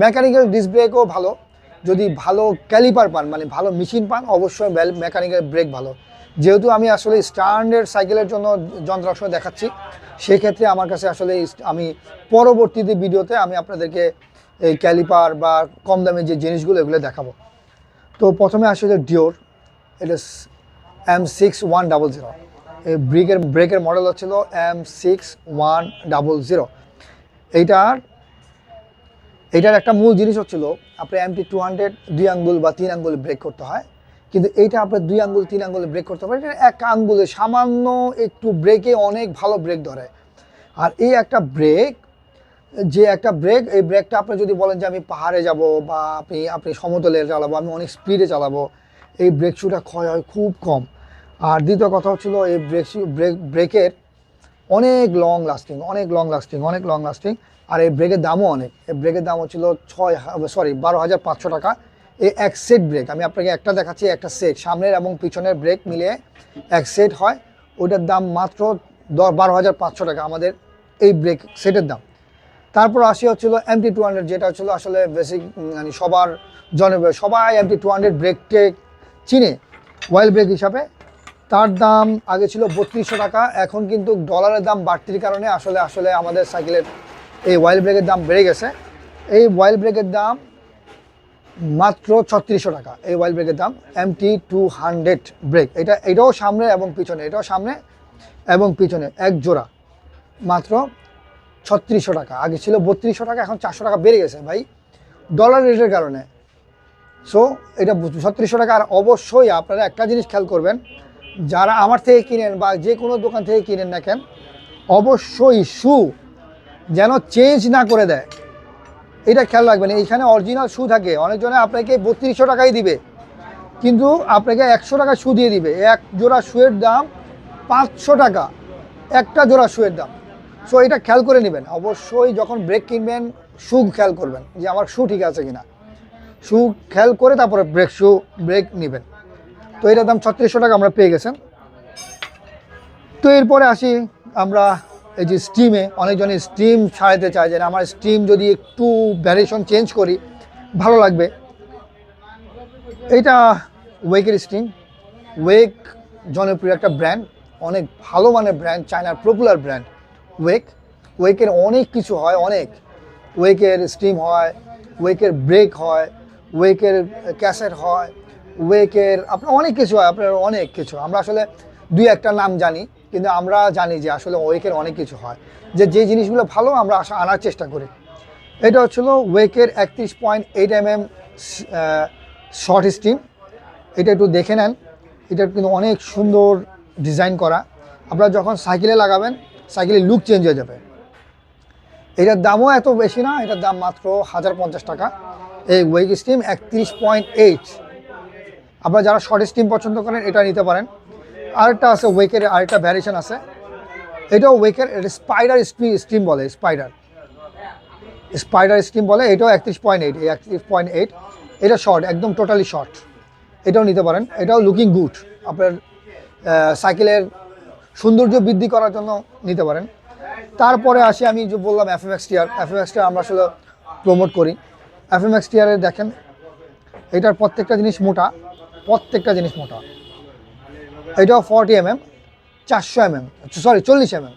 মেকানিক্যাল ডিস্ক ব্রেকও ভালো, যদি ভালো ক্যালিপার পান, মানে ভালো মেশিন পান, অবশ্যই মেকানিক্যাল ব্রেক ভালো। যেহেতু আমি আসলে স্ট্যান্ডার্ড সাইকেলের জন্য যন্ত্রাংশ দেখাচ্ছি, সেক্ষেত্রে আমার কাছে আসলে আমি পরবর্তীতে ভিডিওতে আমি আপনাদেরকে এই ক্যালিপার বা কম দামে যে জিনিসগুলো এগুলো দেখাবো। তো প্রথমে আসলে ডিওর, এটা M6100। এই ব্রেকের মডেল হচ্ছিল M6100। এইটার একটা মূল জিনিস হচ্ছিল আপনার MT200 2 আঙ্গুল বা 3 আঙ্গুলে ব্রেক করতে হয়, কিন্তু এইটা আপনার 2 আঙ্গুল 3 আঙ্গুলে ব্রেক করতে পারে। এটা 1 আঙ্গুলে সামান্য একটু ব্রেকে অনেক ভালো ব্রেক ধরে। আর এই একটা ব্রেক, এই ব্রেকটা আপনি যদি বলেন যে আমি পাহাড়ে যাব বা আপনি সমতলে চালাবো, আমি অনেক স্পিডে চালাবো, এই ব্রেক শুটা ক্ষয় হয় খুব কম। আর দ্বিতীয় কথা হচ্ছিল এই ব্রেকের অনেক লং লাস্টিং। আর এই ব্রেকের দামও অনেক। এই ব্রেকের দাম হচ্ছিল 12,500 টাকা। এই এক সেট ব্রেক, আমি আপনাকে একটা দেখাচ্ছি, একটা সেট সামনের এবং পিছনের ব্রেক মিলিয়ে এক সেট হয়, ওইটার দাম মাত্র 12,500 টাকা আমাদের এই ব্রেক সেটের দাম। তারপর আসি হচ্ছিল MT200, যেটা হচ্ছিল আসলে বেসিক, মানে সবার জনপ্রিয়, সবাই MT200 ব্রেককে চিনে ওয়াইল্ড ব্রেক হিসাবে। তার দাম আগে ছিল 3200 টাকা, এখন কিন্তু ডলারের দাম বাড়তির কারণে আসলে আমাদের সাইকেলের এই ওয়াইল্ড ব্রেকের দাম বেড়ে গেছে। এই ওয়াইল্ড ব্রেকের দাম মাত্র 3600 টাকা। এই ওয়াইল্ড ব্রেকের দাম MT200 ব্রেক, এটাও সামনে এবং পিছনে এক জোড়া, মাত্র 3600 টাকা। আগে ছিল 3200 টাকা, এখন 400 টাকা বেড়ে গেছে ভাই, ডলার রেটের কারণে। সো এটা 3600 টাকা। আর অবশ্যই আপনারা একটা জিনিস খেয়াল করবেন, যারা আমার থেকে কিনেন বা যে কোনো দোকান থেকে কিনেন না কেন, অবশ্যই শু যেন চেঞ্জ না করে দেয়। এটা খেয়াল রাখবেন, এইখানে অরিজিনাল শু থাকে। অনেকজনে আপনাকে 3200 টাকাই দিবে, কিন্তু আপনাকে 100 টাকা শু দিয়ে দিবে। এক জোড়া শুয়ের দাম 500 টাকা, একটা জোড়া শুয়ের দাম। সো এটা খেয়াল করে নেবেন অবশ্যই। যখন ব্রেক কিনবেন শু খেয়াল করবেন যে আমার শু ঠিক আছে কিনা, শু খেয়াল করে তারপরে ব্রেক নেবেন। তো এটার দাম 3600 টাকা আমরা পেয়ে গেছেন। তো এরপরে আসি আমরা এই যে স্টিমে। অনেকজনে স্টিম ছাড়াতে চায় যে আমার স্টিম যদি একটু ভ্যারিয়েশন চেঞ্জ করি ভালো লাগবে। এইটা ওয়েকের স্টিম। ওয়েক জনপ্রিয় একটা ব্র্যান্ড, অনেক ভালো মানের ব্র্যান্ড, চায়নার পপুলার ব্র্যান্ড ওয়েকের অনেক কিছু হয়, অনেক। ওয়েকের স্টিম হয়, ওয়েকের ব্রেক হয়, ওয়েকের ক্যাসেট হয়, ওয়েকের আপনার অনেক কিছু হয়, আপনার অনেক কিছু। আমরা আসলে দুই একটা নাম জানি, কিন্তু আমরা জানি যে আসলে ওয়েকের অনেক কিছু হয়, যে জিনিসগুলো ভালো আমরা আনার চেষ্টা করি। এটা হচ্ছিল ওয়েকের 31.8 mm শর্ট স্টিম। এটা একটু দেখে নেন, এটা কিন্তু অনেক সুন্দর ডিজাইন করা। আপনারা যখন সাইকেলে লাগাবেন সাইকেলের লুক চেঞ্জ হয়ে যাবে। এটার দামও এত বেশি না, এটার দাম মাত্র 1050 টাকা। এই ওয়েক স্টিম 31.8। আপনারা যারা শর্ট স্টিম পছন্দ করেন এটা নিতে পারেন। আরেকটা আছে ওয়েকের, আরেকটা ভ্যারিয়েশন আছে, এটাও ওয়েকের, এটা স্পাইডার স্টিম বলে, স্পাইডার স্টিম বলে। এটাও 31.8, এই 31.8। এটা শর্ট, একদম টোটালি শর্ট। এটাও নিতে পারেন, এটাও লুকিং গুড। আপনার সাইকেলের সৌন্দর্য বৃদ্ধি করার জন্য নিতে পারেন। তারপরে আসি আমি যে বললাম FMX টিয়ার। FMX টিয়ার আমরা আসলে প্রমোট করি। FMX টিয়ারে দেখেন এটার প্রত্যেকটা জিনিস মোটা, প্রত্যেকটা জিনিস মোটা। এটাও 40 mm, 400 mm, সরি 40 mm।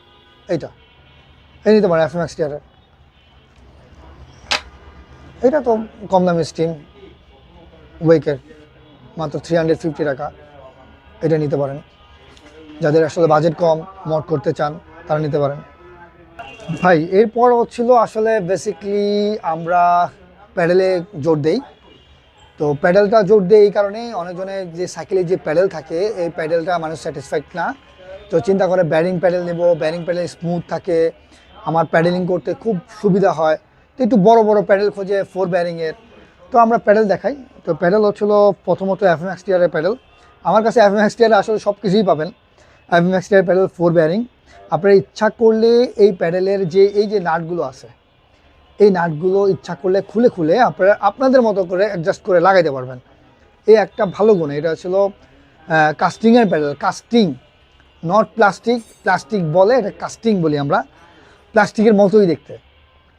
এইটা এই নিতে পারেন FMX টিয়ারের। এটা তো কম দামি স্টিম ওয়েকের, মাত্র 350 টাকা। এটা নিতে পারেন, যাদের আসলে বাজেট কম, মড করতে চান তারা নিতে পারেন। ভাই এরপর হচ্ছিল আসলে বেসিকলি আমরা প্যাডেলে জোর দেই। তো প্যাডেলটা জোর দেয় এই কারণে, অনেকজনের যে সাইকেলের যে প্যাডেল থাকে এই প্যাডেলটা মানুষ স্যাটিসফাইড না। তো চিন্তা করে ব্যারিং প্যাডেল নেব, ব্যারিং প্যাডেল স্মুথ থাকে, আমার প্যাডেলিং করতে খুব সুবিধা হয়। তো একটু বড় বড় প্যাডেল খোঁজে 4 ব্যারিংয়ের। তো আমরা প্যাডেল দেখাই। তো প্যাডেল হচ্ছিলো প্রথমত FMX টিয়ারের প্যাডেল। আমার কাছে FMX টিয়ারে আসলে সব কিছুই পাবেন। FMX টিয়ার প্যাডেল 4 ব্যারিং। আপনারা ইচ্ছা করলে এই প্যাডেলের যে এই যে নাটগুলো আছে, এই নাটগুলো ইচ্ছা করলে খুলে খুলে আপনারা আপনাদের মতো করে অ্যাডজাস্ট করে লাগাইতে পারবেন। এই একটা ভালো গুণ। এটা ছিল কাস্টিংয়ের paddle, casting, not plastic. Plastic বলে, এটা কাস্টিং বলি আমরা, প্লাস্টিকের মতোই দেখতে।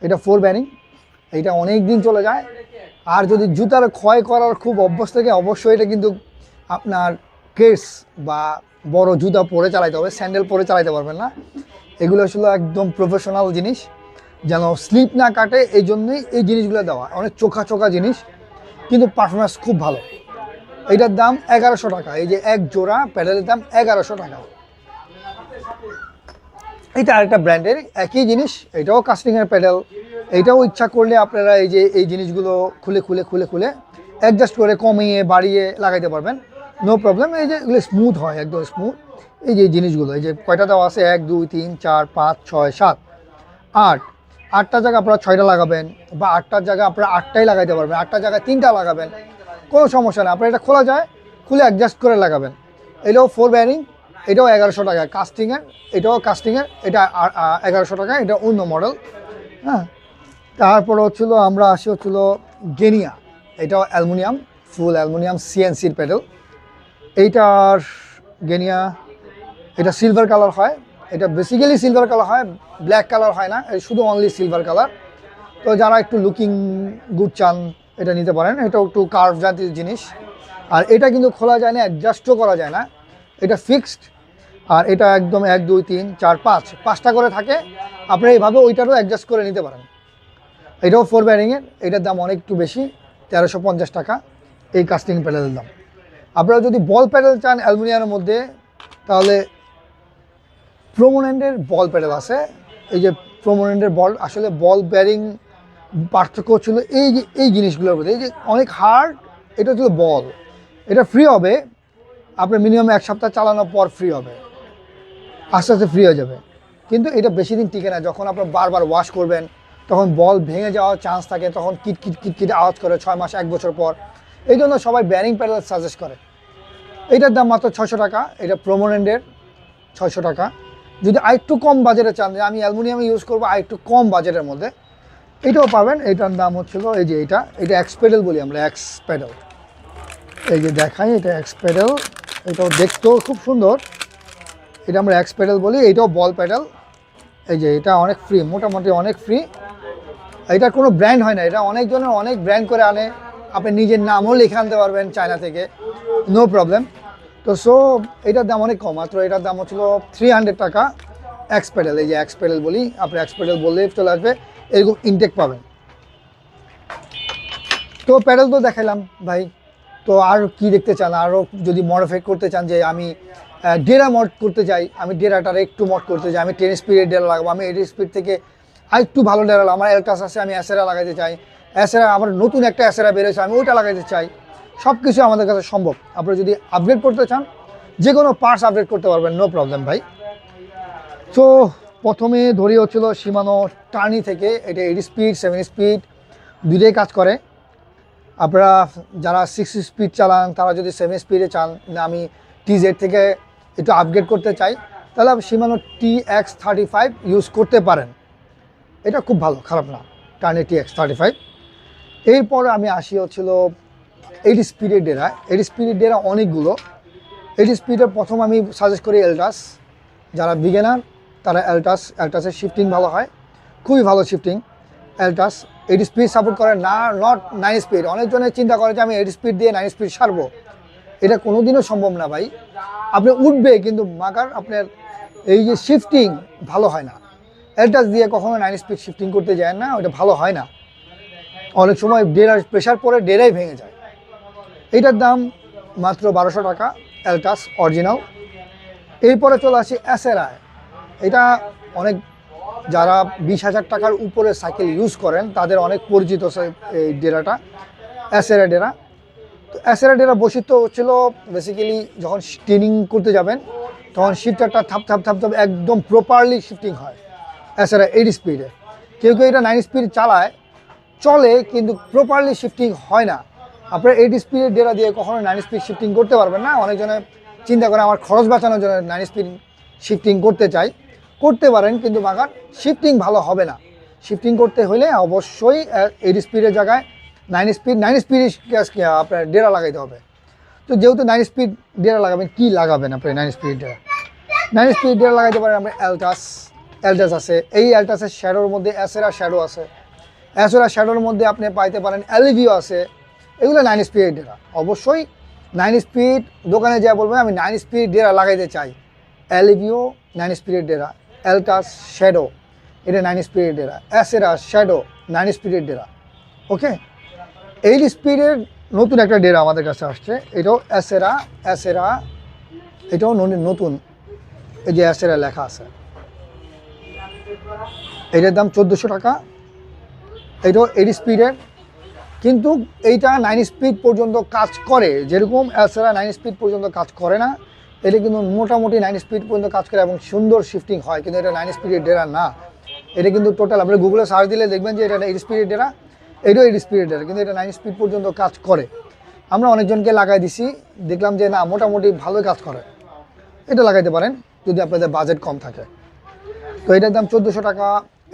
এটা 4 ব্যারিং, এটা অনেক দিন চলে যায়। আর যদি জুতার ক্ষয় করার খুব অভ্যাস থাকে অবশ্যই এটা কিন্তু আপনার কেস বা বড় জুতা পরে চালাইতে হবে, স্যান্ডেল পরে চালাইতে পারবেন না। এগুলো আসলে একদম প্রফেশনাল জিনিস, যেন স্লিপ না কাটে এই জন্যই এই জিনিসগুলো দেওয়া। অনেক চোখা চোখা জিনিস, কিন্তু পারফরমেন্স খুব ভালো। এটার দাম 1100 টাকা। এই যে এক জোড়া প্যাডেলের দাম 1100 টাকা। এটা আরেকটা ব্র্যান্ডের একই জিনিস, এটাও কাস্টিংয়ের প্যাডেল। এইটাও ইচ্ছা করলে আপনারা এই যে এই জিনিসগুলো খুলে খুলে খুলে খুলে অ্যাডজাস্ট করে কমিয়ে বাড়িয়ে লাগাইতে পারবেন, নো প্রবলেম। এই যে এগুলো স্মুথ হয়, একদম স্মুথ। এই যে জিনিসগুলো, এই যে কয়টা দেওয়া আছে 1 2 3 4 5 6 7 8, 8টা জায়গা আপনারা 6টা লাগাবেন, বা 8টার জায়গায় আপনারা 8টাই লাগাইতে পারবেন, 8টার জায়গায় 3টা লাগাবেন, কোনো সমস্যা নেই। আপনার এটা খোলা যায়, খুলে অ্যাডজাস্ট করে লাগাবেন। এটাও 4 ব্যারিং, এটাও 1100 টাকা কাস্টিংয়ের, এটাও কাস্টিংয়ের, এটা 1100 টাকা। এটা অন্য মডেল। হ্যাঁ, তারপর হচ্ছিলো আমরা আসি হচ্ছিলো গেনিয়া। এটাও অ্যালুমিনিয়াম, ফুল অ্যালুমিনিয়াম CNCর প্যাডেল। এইটার গেনিয়া, এটা সিলভার কালার হয়। এটা বেসিক্যালি সিলভার কালার হয়, ব্ল্যাক কালার হয় না, শুধু অনলি সিলভার কালার। তো যারা একটু লুকিং গুড চান এটা নিতে পারেন। এটাও একটু কার্ভ জাতীয় জিনিস। আর এটা কিন্তু খোলা যায় না, অ্যাডজাস্টও করা যায় না, এটা ফিক্সড। আর এটা একদম 1 2 3 4 5, 5টা করে থাকে। আপনারা এইভাবে ওইটারও অ্যাডজাস্ট করে নিতে পারেন। এটাও 4 ব্যারিংয়ের, এটার দাম অনেক একটু বেশি, 1350 টাকা এই কাস্টিং প্যাডেলের দাম। আপনারা যদি বল প্যাডেল চান অ্যালুমিনিয়ামের মধ্যে, তাহলে প্রোমোনেন্টের বল প্যাডেল আছে। এই যে প্রোমোনেন্টের বল, আসলে বল ব্যারিং পার্থক্য ছিল এই যে এই জিনিসগুলোর মধ্যে। এই যে অনেক হার্ড, এটা হচ্ছিল বল। এটা ফ্রি হবে আপনার মিনিমাম 1 সপ্তাহ চালানোর পর ফ্রি হবে, আস্তে আস্তে ফ্রি হয়ে যাবে। কিন্তু এটা বেশি দিন টিকে না, যখন আপনার বারবার ওয়াশ করবেন, তখন বল ভেঙে যাওয়ার চান্স থাকে, তখন কিট আওয়াজ করে 6 মাস 1 বছর পর। এই জন্য সবাই ব্যারিং প্যাডেল সাজেস্ট করে। এটার দাম মাত্র 600 টাকা, এটা প্রোমোনেন্ডের 600 টাকা। যদি আরেকটু কম বাজেটে চান যে আমি অ্যালুমিনিয়াম ইউজ করবো আরেকটু কম বাজেটের মধ্যে, এটাও পাবেন। এটার দাম হচ্ছিল এই যে এটা এক্স প্যাডেল বলি আমরা, এক্স প্যাডেল। এই যে দেখাই, এটা এক্স প্যাডেল, এটাও দেখতেও খুব সুন্দর, এটা আমরা এক্স প্যাডেল বলি। এইটাও বল প্যাডেল। এই যে এটা অনেক ফ্রি, মোটামুটি অনেক ফ্রি। এটা কোনো ব্র্যান্ড হয় না, এটা অনেকজনের অনেক ব্র্যান্ড করে আনে, আপনি নিজের নামও লিখে আনতে পারবেন চায়না থেকে, নো প্রবলেম। তো সো এটার দাম অনেক কম, মাত্র এটার দাম হচ্ছিল 300 টাকা এক্স প্যাডেল। এই যে এক্স প্যাডেল বলি, আপনি এক্স প্যাডেল বললেই চলে আসবে, এরকম ইনটেক পাবেন। তো প্যাডেল তো দেখাইলাম ভাই, তো আর কি দেখতে চান? আরও যদি মডিফাই করতে চান, যে আমি ডেরা মড করতে চাই, আমি ডেরাটার একটু মড করতে চাই, আমি 10 স্পিডের ডেরা লাগাবো, আমি 8 স্পিড থেকে আর একটু ভালো ডেরা, আমার এলটাস আছে, আমি অ্যাসেরা লাগাইতে চাই, অ্যাসেরা আবার নতুন একটা অ্যাসেরা বেরোয়েছে, আমি ওইটা লাগাইতে চাই, সব কিছু আমাদের কাছে সম্ভব। আপনারা যদি আপগ্রেড করতে চান, যে কোনো পার্টস আপগ্রেড করতে পারবেন, নো প্রবলেম ভাই। তো প্রথমে ধরি হচ্ছিল শিমানো টার্নি থেকে, এটা 8 স্পিড 7 স্পিড দুটোই কাজ করে। আপনারা যারা 6 স্পিড চালান, তারা যদি 7 স্পিডে চান, না আমি TZ থেকে একটু আপগ্রেড করতে চাই, তাহলে শিমানো TX35 ইউজ করতে পারেন। এটা খুব ভালো, খারাপ না, টার্নি TX35। এরপর আমি আসি হচ্ছিল 8 স্পিডের ডেরা। 8 স্পিডের ডেরা অনেকগুলো। 8 স্পিডের প্রথম আমি সাজেস্ট করি এলটাস। যারা বিগিনার তারা এলটাসের শিফটিং ভালো হয়, খুবই ভালো শিফটিং এলটাস। 8 স্পিড সাপোর্ট করে না, নট 9 স্পিড। অনেকজনের চিন্তা করে যে আমি 8 স্পিড দিয়ে 9 স্পিড সারবো, এটা কোনোদিনও সম্ভব না ভাই। আপনি উঠবে কিন্তু মাগার আপনার এই যে শিফটিং ভালো হয় না। এলটাস দিয়ে কখনো 9 স্পিড শিফটিং করতে যায় না, ওটা ভালো হয় না। অনেক সময় ডেরার প্রেশার পরে ডেরাই ভেঙে যায়। এইটার দাম মাত্র 1200 টাকা এলটাস অরিজিনাল। এরপরে চলে আসি অ্যাসেরা। এটা অনেক যারা 20,000 টাকার উপরে সাইকেল ইউজ করেন তাদের অনেক পরিচিত এই ডেরাটা, অ্যাসেরা ডেরা। তো অ্যাসেরা ডেরা বৈশিষ্ট্য হচ্ছিল বেসিক্যালি যখন ট্রেনিং করতে যাবেন তখন শিফটারটা থাপ একদম প্রপারলি শিফটিং হয় অ্যাসেরা 8 স্পিডে। কেউ এটা 9 স্পিড চালায়, চলে, কিন্তু প্রপারলি শিফটিং হয় না। আপনার 8 স্পিডের ডেরা দিয়ে কখনো 9 স্পিড শিফটিং করতে পারবেন না। অনেকজনে চিন্তা করে আমার খরচ বাঁচানোর জন্য 9 স্পিড শিফটিং করতে চাই, করতে পারেন, কিন্তু মাগার শিফটিং ভালো হবে না। শিফটিং করতে হলে অবশ্যই 8 স্পিডের জায়গায় 9 স্পিড আপনার ডেরা লাগাইতে হবে। তো যেহেতু 9 স্পিড ডেরা লাগাবেন, কি লাগাবেন আপনি 9 স্পিড ডেরা? 9 স্পিড ডেরা লাগাইতে পারেন আপনি এলটাস আছে। এই এলটাসের শ্যাডোর মধ্যে অ্যাসেরা শ্যাডো আছে। অ্যাসেরা শ্যাডোর মধ্যে আপনি পাইতে পারেন এলিভিও আছে। এগুলো 9 স্পিড ডেরা। অবশ্যই 9 স্পিড দোকানে যা বলবেন আমি 9 স্পিড ডেরা লাগাইতে চাই, এলিভিও 9 স্পিডের ডেরা, এলটাস শ্যাডো এটা 9 স্পিডের ডেরা, অ্যাসেরা শ্যাডো 9 স্পিডের ডেরা। ওকে, 8 স্পিডের নতুন একটা ডেরা আমাদের কাছে আসছে, এটাও অ্যাসেরা, এটাও নতুন, এই যে অ্যাসেরা লেখা আছে। এটার দাম 1400 টাকা। এটাও 8 স্পিডের, কিন্তু এইটা 9 স্পিড পর্যন্ত কাজ করে। যেরকম অ্যাসেরা 9 স্পিড পর্যন্ত কাজ করে না, এটা কিন্তু মোটামুটি 9 স্পিড পর্যন্ত কাজ করে এবং সুন্দর শিফটিং হয়, কিন্তু এটা 9 স্পিডের ডেরা না। এটা কিন্তু টোটাল আপনি গুগলে সার্চ দিলে দেখবেন যে এটা 8 স্পিডের ডেরা, এটাও 8 স্পিডের ডেরা, কিন্তু এটা 9 স্পিড পর্যন্ত কাজ করে। আমরা অনেকজনকে লাগাই দিছি, দেখলাম যে না মোটামুটি ভালোই কাজ করে, এটা লাগাইতে পারেন যদি আপনাদের বাজেট কম থাকে। তো এটার দাম 1400 টাকা,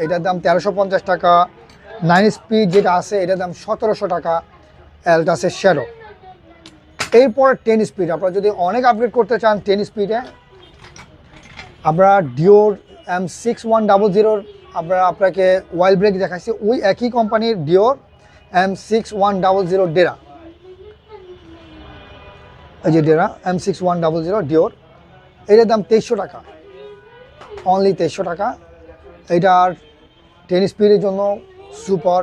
এটার দাম 1350 টাকা। 9 স্পিড যেটা আছে এটার দাম 1700 টাকা এলটাসের শ্যাডো। এরপর 10 স্পিড, আপনারা যদি অনেক আপগ্রেড করতে চান 10 স্পিডে, আমরা ডিওর M6100 আপনাকে ওয়াইল ব্রেক দেখাচ্ছি, ওই একই কোম্পানির ডিওর M6100 ডেরা। এই যে ডেরা M6100 ডিওর, এটার দাম 2300 টাকা, অনলি 2300 টাকা। এটার 10 স্পিডের জন্য সুপার।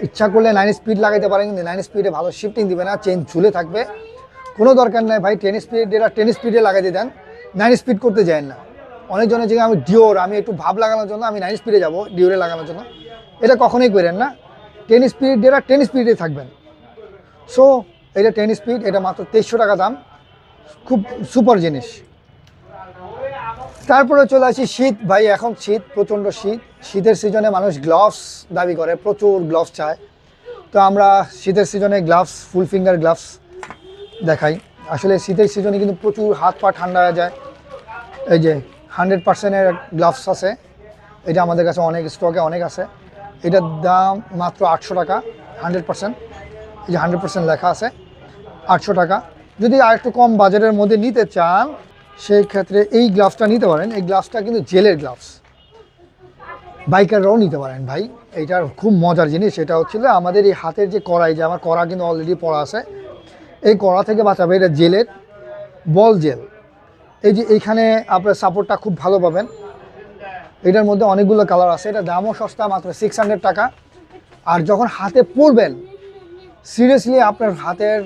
ইচ্ছা করলে 9 স্পিড লাগাইতে পারেন, কিন্তু 9 স্পিডে ভালো শিফটিং দিবে না, চেন ঝুলে থাকবে, কোনো দরকার নেই ভাই। 10 স্পিড ডেরা 10 স্পিডে লাগাইতে দেন, 9 স্পিড করতে যায় না। অনেকজনের জায়গায় আমি ডিওর, আমি একটু ভাব লাগানোর জন্য আমি 9 স্পিডে যাব ডিওরে লাগানোর জন্য, এটা কখনোই করেন না। 10 স্পিড ডেরা 10 স্পিডে থাকবেন। সো এটা 10 স্পিড, এটা মাত্র 2300 টাকা দাম, খুব সুপার জিনিস। তারপরে চলে আসি শীত ভাই, এখন শীত, প্রচণ্ড শীত। শীতের সিজনে মানুষ গ্লাভস দাবি করে, প্রচুর গ্লাভস চায়। তো আমরা শীতের সিজনে গ্লাভস, ফুল ফিঙ্গার গ্লাভস দেখাই। আসলে শীতের সিজনে কিন্তু প্রচুর হাত পা ঠান্ডা হয়ে যায়। এই যে 100%-এর গ্লাভস আছে, এটা আমাদের কাছে অনেক স্টকে অনেক আছে। এটার দাম মাত্র 800 টাকা, 100%। এই যে 100% লেখা আছে, 800 টাকা। যদি আর একটু কম বাজেটের মধ্যে নিতে চান সেই ক্ষেত্রে এই গ্লাভসটা নিতে পারেন। এই গ্লাভসটা কিন্তু জেলের গ্লাভস, বাইকাররাও নিতে পারেন ভাই। এইটার খুব মজার জিনিস এটা হচ্ছিল আমাদের এই হাতের যে কড়াই, যে আমার কড়া কিন্তু অলরেডি পড়া আছে, এই কড়া থেকে বাঁচাবে। এটা জেলের, বল জেল। এই যে এইখানে আপনার সাপোর্টটা খুব ভালো পাবেন। এটার মধ্যে অনেকগুলো কালার আছে। এটা দামও সস্তা, মাত্র 600 টাকা। আর যখন হাতে পরবেন সিরিয়াসলি আপনার হাতের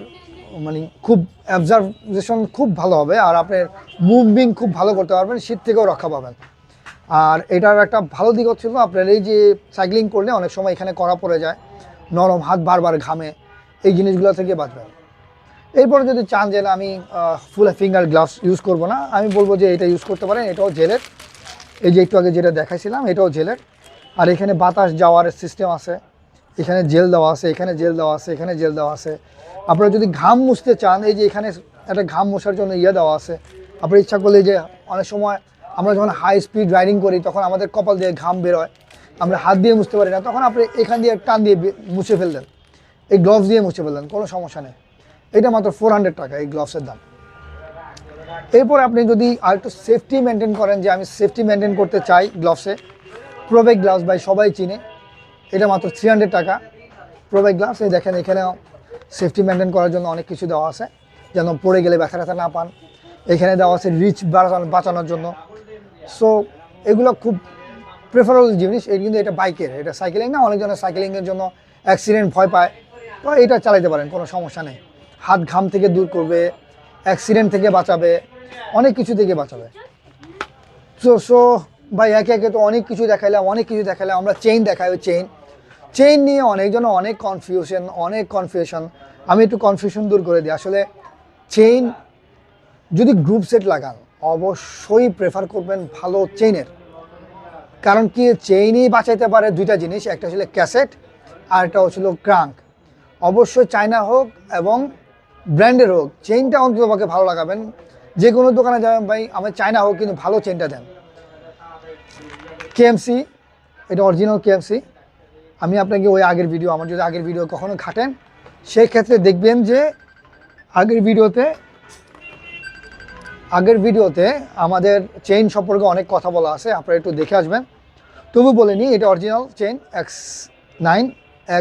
মানে খুব অ্যাবজারভেশন খুব ভালো হবে, আর আপনার মুভিং খুব ভালো করতে পারবেন, শীত থেকেও রক্ষা পাবেন। আর এটার একটা ভালো দিক হচ্ছিল আপনার এই যে সাইক্লিং করলে অনেক সময় এখানে কড়া পড়ে যায়, নরম, হাত বারবার ঘামে, এই জিনিসগুলো থেকে বাঁচবেন। এরপরে যদি চান যে না আমি ফুল ফিঙ্গার গ্লাভস ইউজ করব না, আমি বলবো যে এটা ইউজ করতে পারেন। এটাও জেলের, এই যে একটু আগে যেটা দেখাইছিলাম এটাও জেলের। আর এখানে বাতাস যাওয়ার সিস্টেম আছে, এখানে জেল দেওয়া আছে, এখানে জেল দেওয়া আছে, এখানে জেল দেওয়া আছে। আপনারা যদি ঘাম মুছতে চান, এই যে এখানে একটা ঘাম মোছার জন্য দেওয়া আছে। আপনার ইচ্ছা করলে যে অনেক সময় আমরা যখন হাই স্পিড রাইডিং করি তখন আমাদের কপাল দিয়ে ঘাম বেরোয়, আমরা হাত দিয়ে মুছতে পারি না, তখন আপনি এখান দিয়ে টান দিয়ে মুছে ফেললেন, এই গ্লাভস দিয়ে মুছে ফেললেন, কোনো সমস্যা নেই। এটা মাত্র 400 টাকা এই গ্লাভসের দাম। এরপর আপনি যদি আর একটু সেফটি মেনটেন করেন, যে আমি সেফটি মেনটেন করতে চাই গ্লাভসে, প্রোবেক গ্লাভস ভাই সবাই চিনে, এটা মাত্র 300 টাকা প্রোবেক গ্লাভস। এই দেখেন এখানেও সেফটি মেনটেন করার জন্য অনেক কিছু দেওয়া আছে, যেন পড়ে গেলে ব্যথা ট্যাথা না পান। এখানে দেওয়া আছে রিচ বাঁচানোর জন্য। সো এগুলো খুব প্রেফারেবল জিনিস। এই কিন্তু এটা বাইকের, এটা সাইকেলিং না। অনেকজনের সাইকেলিংয়ের জন্য অ্যাক্সিডেন্ট ভয় পায়, তো এটা চালাতে পারেন, কোনো সমস্যা নেই। হাত ঘাম থেকে দূর করবে, অ্যাক্সিডেন্ট থেকে বাঁচাবে, অনেক কিছু থেকে বাঁচাবে। সো ভাই একে একে তো অনেক কিছু দেখাইলাম, আমরা চেইন দেখাই। ওই চেইন নিয়ে অনেকজনের অনেক কনফিউশন। আমি একটু কনফিউশন দূর করে দিই। আসলে চেইন যদি গ্রুপ সেট লাগান অবশ্যই প্রেফার করবেন ভালো চেইনের, কারণ কি চেইনই বাঁচাইতে পারে দুইটা জিনিস, একটা হচ্ছিল ক্যাসেট আর একটা হচ্ছিল ক্রাঙ্ক। অবশ্যই চায়না হোক এবং ব্র্যান্ডের হোক, চেইনটা অন্তত পক্ষে ভালো লাগাবেন। যে কোনো দোকানে যাবেন ভাই, আমার চায়না হোক কিন্তু ভালো চেইনটা দেন। কেএমসি, এটা অরিজিনাল কেএমসি। আমি আপনাকে ওই আগের ভিডিও, আমার যদি আগের ভিডিও কখনো ঘাটেন সেই ক্ষেত্রে দেখবেন যে আগের ভিডিওতে আমাদের চেইন সম্পর্কে অনেক কথা বলা আছে, আপনারা একটু দেখে আসবেন। তবু বলে নিই, এটা অরিজিনাল চেইন, X9,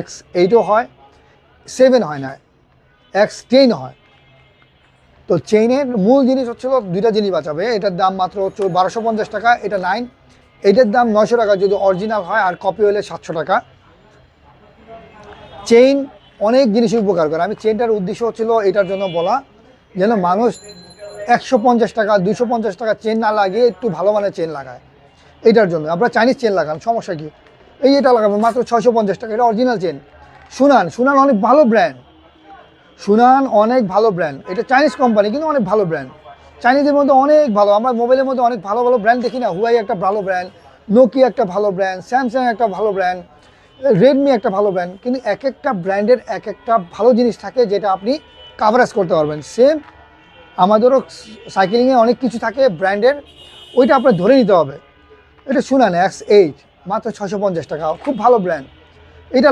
X8ও হয়, 7 হয় না, X10 হয়। তো চেইনের মূল জিনিস হচ্ছিল দুইটা জিনিস বাঁচাবে। এটার দাম মাত্র 1250 টাকা, এটা 9, এটার দাম 900 টাকা যদি অরিজিনাল হয়, আর কপি হলে 700 টাকা। চেইন অনেক জিনিসের উপকার করে। আমি চেইনটার উদ্দেশ্য হচ্ছিল এটার জন্য বলা, যেন মানুষ 150 টাকা 250 টাকা চেন না লাগিয়ে একটু ভালো মানের চেন লাগায়। এটার জন্য আপনারা চাইনিজ চেন লাগান, সমস্যা কি? এই এটা লাগাবেন মাত্র 650 টাকা, এটা অরিজিনাল চেন। সুনান অনেক ভালো ব্র্যান্ড, এটা চাইনিজ কোম্পানি কিন্তু অনেক ভালো ব্র্যান্ড। চাইনিজের মধ্যে অনেক ভালো, আমরা মোবাইলের মধ্যে অনেক ভালো ভালো ব্র্যান্ড দেখি না, হুয়াই একটা ভালো ব্র্যান্ড, নোকিয়া একটা ভালো ব্র্যান্ড, স্যামসাং একটা ভালো ব্র্যান্ড, রেডমি একটা ভালো ব্র্যান্ড। কিন্তু এক একটা ব্র্যান্ডের এক একটা ভালো জিনিস থাকে যেটা আপনি কাভারেজ করতে পারবেন। সেম আমাদেরও সাইকেলিংয়ে অনেক কিছু থাকে ব্র্যান্ডের, ওইটা আপনার ধরে নিতে হবে। এটা শুনান X8 মাত্র 650 টাকা, খুব ভালো ব্র্যান্ড। এটা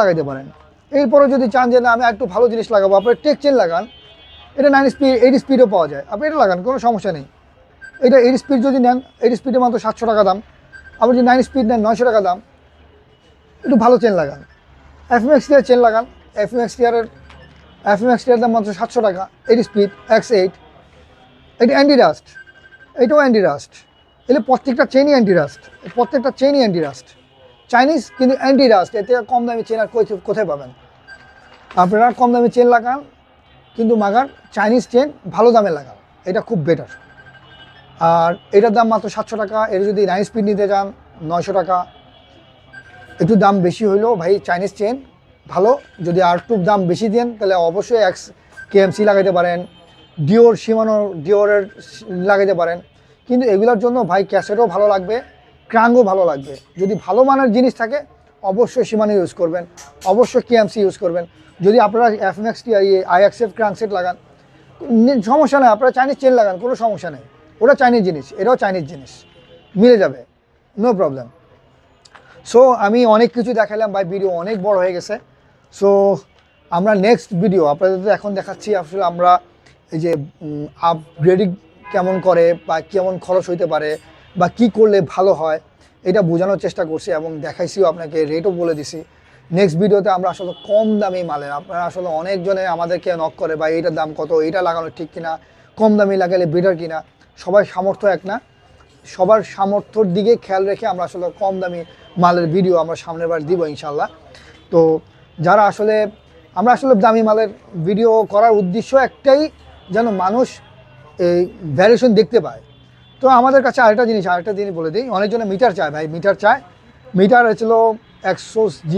লাগাইতে পারেন। এরপরে যদি চান যে না আমি একটু ভালো জিনিস লাগাবো, আপনার টেক চেন লাগান, এটা 9 স্পিড 8 স্পিডও পাওয়া যায়, আপনি এটা লাগান, কোনো সমস্যা নেই। এটা 8 স্পিড যদি নেন, 8 স্পিডে মাত্র 700 টাকা দাম। আপনি যদি 9 স্পিড নেন 900 টাকা দাম। একটু ভালো চেন লাগান, FMX টিয়ার চেন লাগান। FMX টিয়ার দাম মাত্র 700 টাকা, 8 স্পিড X8। এটা অ্যান্টি রাস্ট, এটাও অ্যান্টি রাস্ট। এলে প্রত্যেকটা চেনই অ্যান্টি রাস্ট। চাইনিজ কিন্তু অ্যান্টি রাস্ট, এতে কম দামি চেন আর কোথায় পাবেন? আপনারা কম দামি চেন লাগান, কিন্তু মাগার চাইনিজ চেন ভালো দামে লাগান, এটা খুব বেটার। আর এটার দাম মাত্র 700 টাকা। এর যদি 9 স্পিড নিতে যান 900 টাকা, একটু দাম বেশি হইলেও ভাই চাইনিজ চেন ভালো। যদি আর একটু দাম বেশি দেন তাহলে অবশ্যই KMC লাগাইতে পারেন, ডিওরের লাগাইতে পারেন। কিন্তু এগুলোর জন্য ভাই ক্যাসেটও ভালো লাগবে, ক্রাঙ্কও ভালো লাগবে। যদি ভালো মানের জিনিস থাকে অবশ্যই সীমানো ইউজ করবেন, অবশ্যই কেএমসি ইউজ করবেন। যদি আপনারা এফএমএক্সটি আইএক্সএফ ক্রাঙ্ক সেট লাগান সমস্যা নেই, আপনারা চাইনিজ চেন লাগান, কোনো সমস্যা নেই। ওটা চাইনিজ জিনিস, এটাও চাইনিজ জিনিস, মিলে যাবে, নো প্রবলেম। সো আমি অনেক কিছু দেখালাম ভাই, ভিডিও অনেক বড় হয়ে গেছে। সো আমরা নেক্সট ভিডিও আপনাদের এখন দেখাচ্ছি আসলে আমরা এই যে আপগ্রেডিং কেমন করে বা কেমন খরচ হইতে পারে বা কি করলে ভালো হয় এটা বোঝানোর চেষ্টা করছি এবং দেখাইছিও আপনাকে, রেটও বলে দিছি। নেক্সট ভিডিওতে আমরা আসলে কম দামি মালের, আপনারা আসলে অনেকজনে আমাদেরকে নক করে বা এইটার দাম কত, এইটা লাগানো ঠিক কিনা, কম দামি লাগালে বেটার কিনা। সবাই সামর্থ্য এক না, সবার সামর্থ্যর দিকে খেয়াল রেখে আমরা আসলে কম দামি মালের ভিডিও আমরা সামনের বার দিব ইনশাল্লাহ। তো যারা আসলে আমরা আসলে দামি মালের ভিডিও করার উদ্দেশ্য একটাই, যেন মানুষ এই ভ্যারিয়েশন দেখতে পায়। তো আমাদের কাছে আরেকটা জিনিস বলে দিই, অনেকজনে মিটার চায় ভাই, মিটার চায়। মিটার হচ্ছিল 100G+,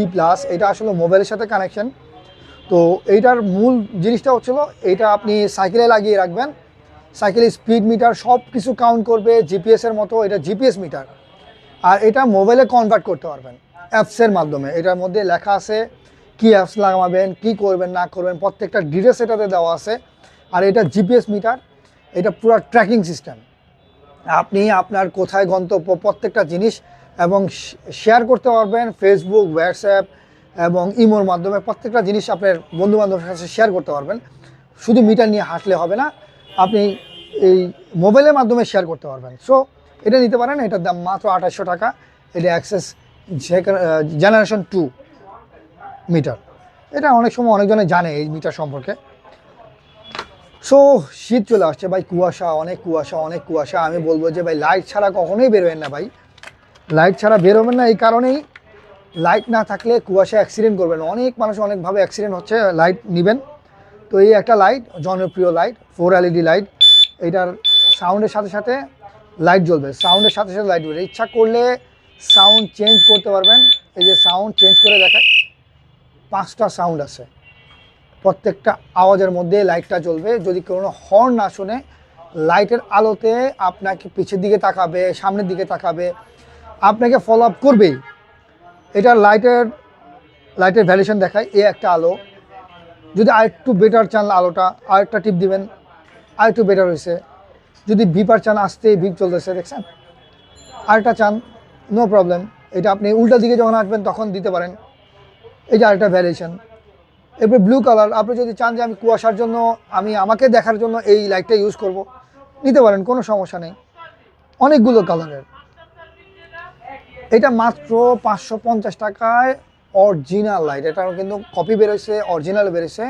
এটা আসলে মোবাইলের সাথে কানেকশন। তো এইটার মূল জিনিসটা হচ্ছিল এইটা আপনি সাইকেলে লাগিয়ে রাখবেন, সাইকেলের স্পিড মিটার সব কিছু কাউন্ট করবে, জিপিএসের মতো। এটা জিপিএস মিটার, আর এটা মোবাইলে কনভার্ট করতে পারবেন অ্যাপসের মাধ্যমে। এটার মধ্যে লেখা আছে কি অ্যাপস লাগাবেন, কি করবেন না করবেন, প্রত্যেকটা ডিটেলস এটাতে দেওয়া আছে। আর এটা জিপিএস মিটার, এটা পুরো ট্র্যাকিং সিস্টেম। আপনি আপনার কোথায় গন্তব্য প্রত্যেকটা জিনিস এবং শেয়ার করতে পারবেন ফেসবুক, হোয়াটসঅ্যাপ এবং ইমোর মাধ্যমে। প্রত্যেকটা জিনিস আপনার বন্ধুবান্ধবের কাছে শেয়ার করতে পারবেন। শুধু মিটার নিয়ে হাঁটলে হবে না, আপনি এই মোবাইলের মাধ্যমে শেয়ার করতে পারবেন। সো এটা নিতে পারেন, এটার দাম মাত্র 2800 টাকা। এটা অ্যাক্সেস জেনারেশন 2 মিটার। এটা অনেক সময় অনেকজনে জানে এই মিটার সম্পর্কে। সো শীত চলে আসছে ভাই, কুয়াশা, অনেক কুয়াশা, অনেক কুয়াশা। আমি বলবো যে ভাই লাইট ছাড়া কখনোই বেরোবেন না ভাই, লাইট ছাড়া বেরোবেন না। এই কারণেই লাইট না থাকলে কুয়াশা অ্যাক্সিডেন্ট করবেন, অনেক মানুষ অনেকভাবে অ্যাক্সিডেন্ট হচ্ছে। লাইট নেবেন। তো এই একটা লাইট, জনপ্রিয় লাইট, 4 LED লাইট। এটার সাউন্ডের সাথে সাথে লাইট জ্বলবে, সাউন্ডের সাথে সাথে লাইট জ্বলবে। ইচ্ছা করলে সাউন্ড চেঞ্জ করতে পারবেন। এই যে সাউন্ড চেঞ্জ করে দেখায়, 5টা সাউন্ড আছে, প্রত্যেকটা আওয়াজের মধ্যে লাইটটা জ্বলবে। যদি কোনো হর্ন না শুনে, লাইটের আলোতে আপনাকে পিছের দিকে তাকাবে, সামনের দিকে তাকাবে, আপনাকে ফলো আপ করবেই। এটা লাইটের ভ্যারিয়েশন দেখায়। এ একটা আলো, যদি আরেকটু বেটার চান আলোটা, আরেকটা টিপ দিবেন, আরেকটু বেটার হয়েছে। যদি ভিপার চান, আসতে ভিপ চলতেছে, দেখছেন। আরেকটা চান, নো প্রবলেম, এটা আপনি উল্টা দিকে যখন আসবেন তখন দিতে পারেন। এই যে আরেকটা ভ্যারিয়েশন। এরপর ব্লু কালার, আপনি যদি চান যে আমি কুয়াশার জন্য, আমাকে দেখার জন্য এই লাইটটা ইউজ করব, নিতে পারেন, কোনো সমস্যা নেই। অনেকগুলো কালারের। এটা মাত্র 550 টাকায় অরিজিনাল লাইট। এটাও কিন্তু কপি বেরোচ্ছে, অরিজিনাল বেরোচ্ছে।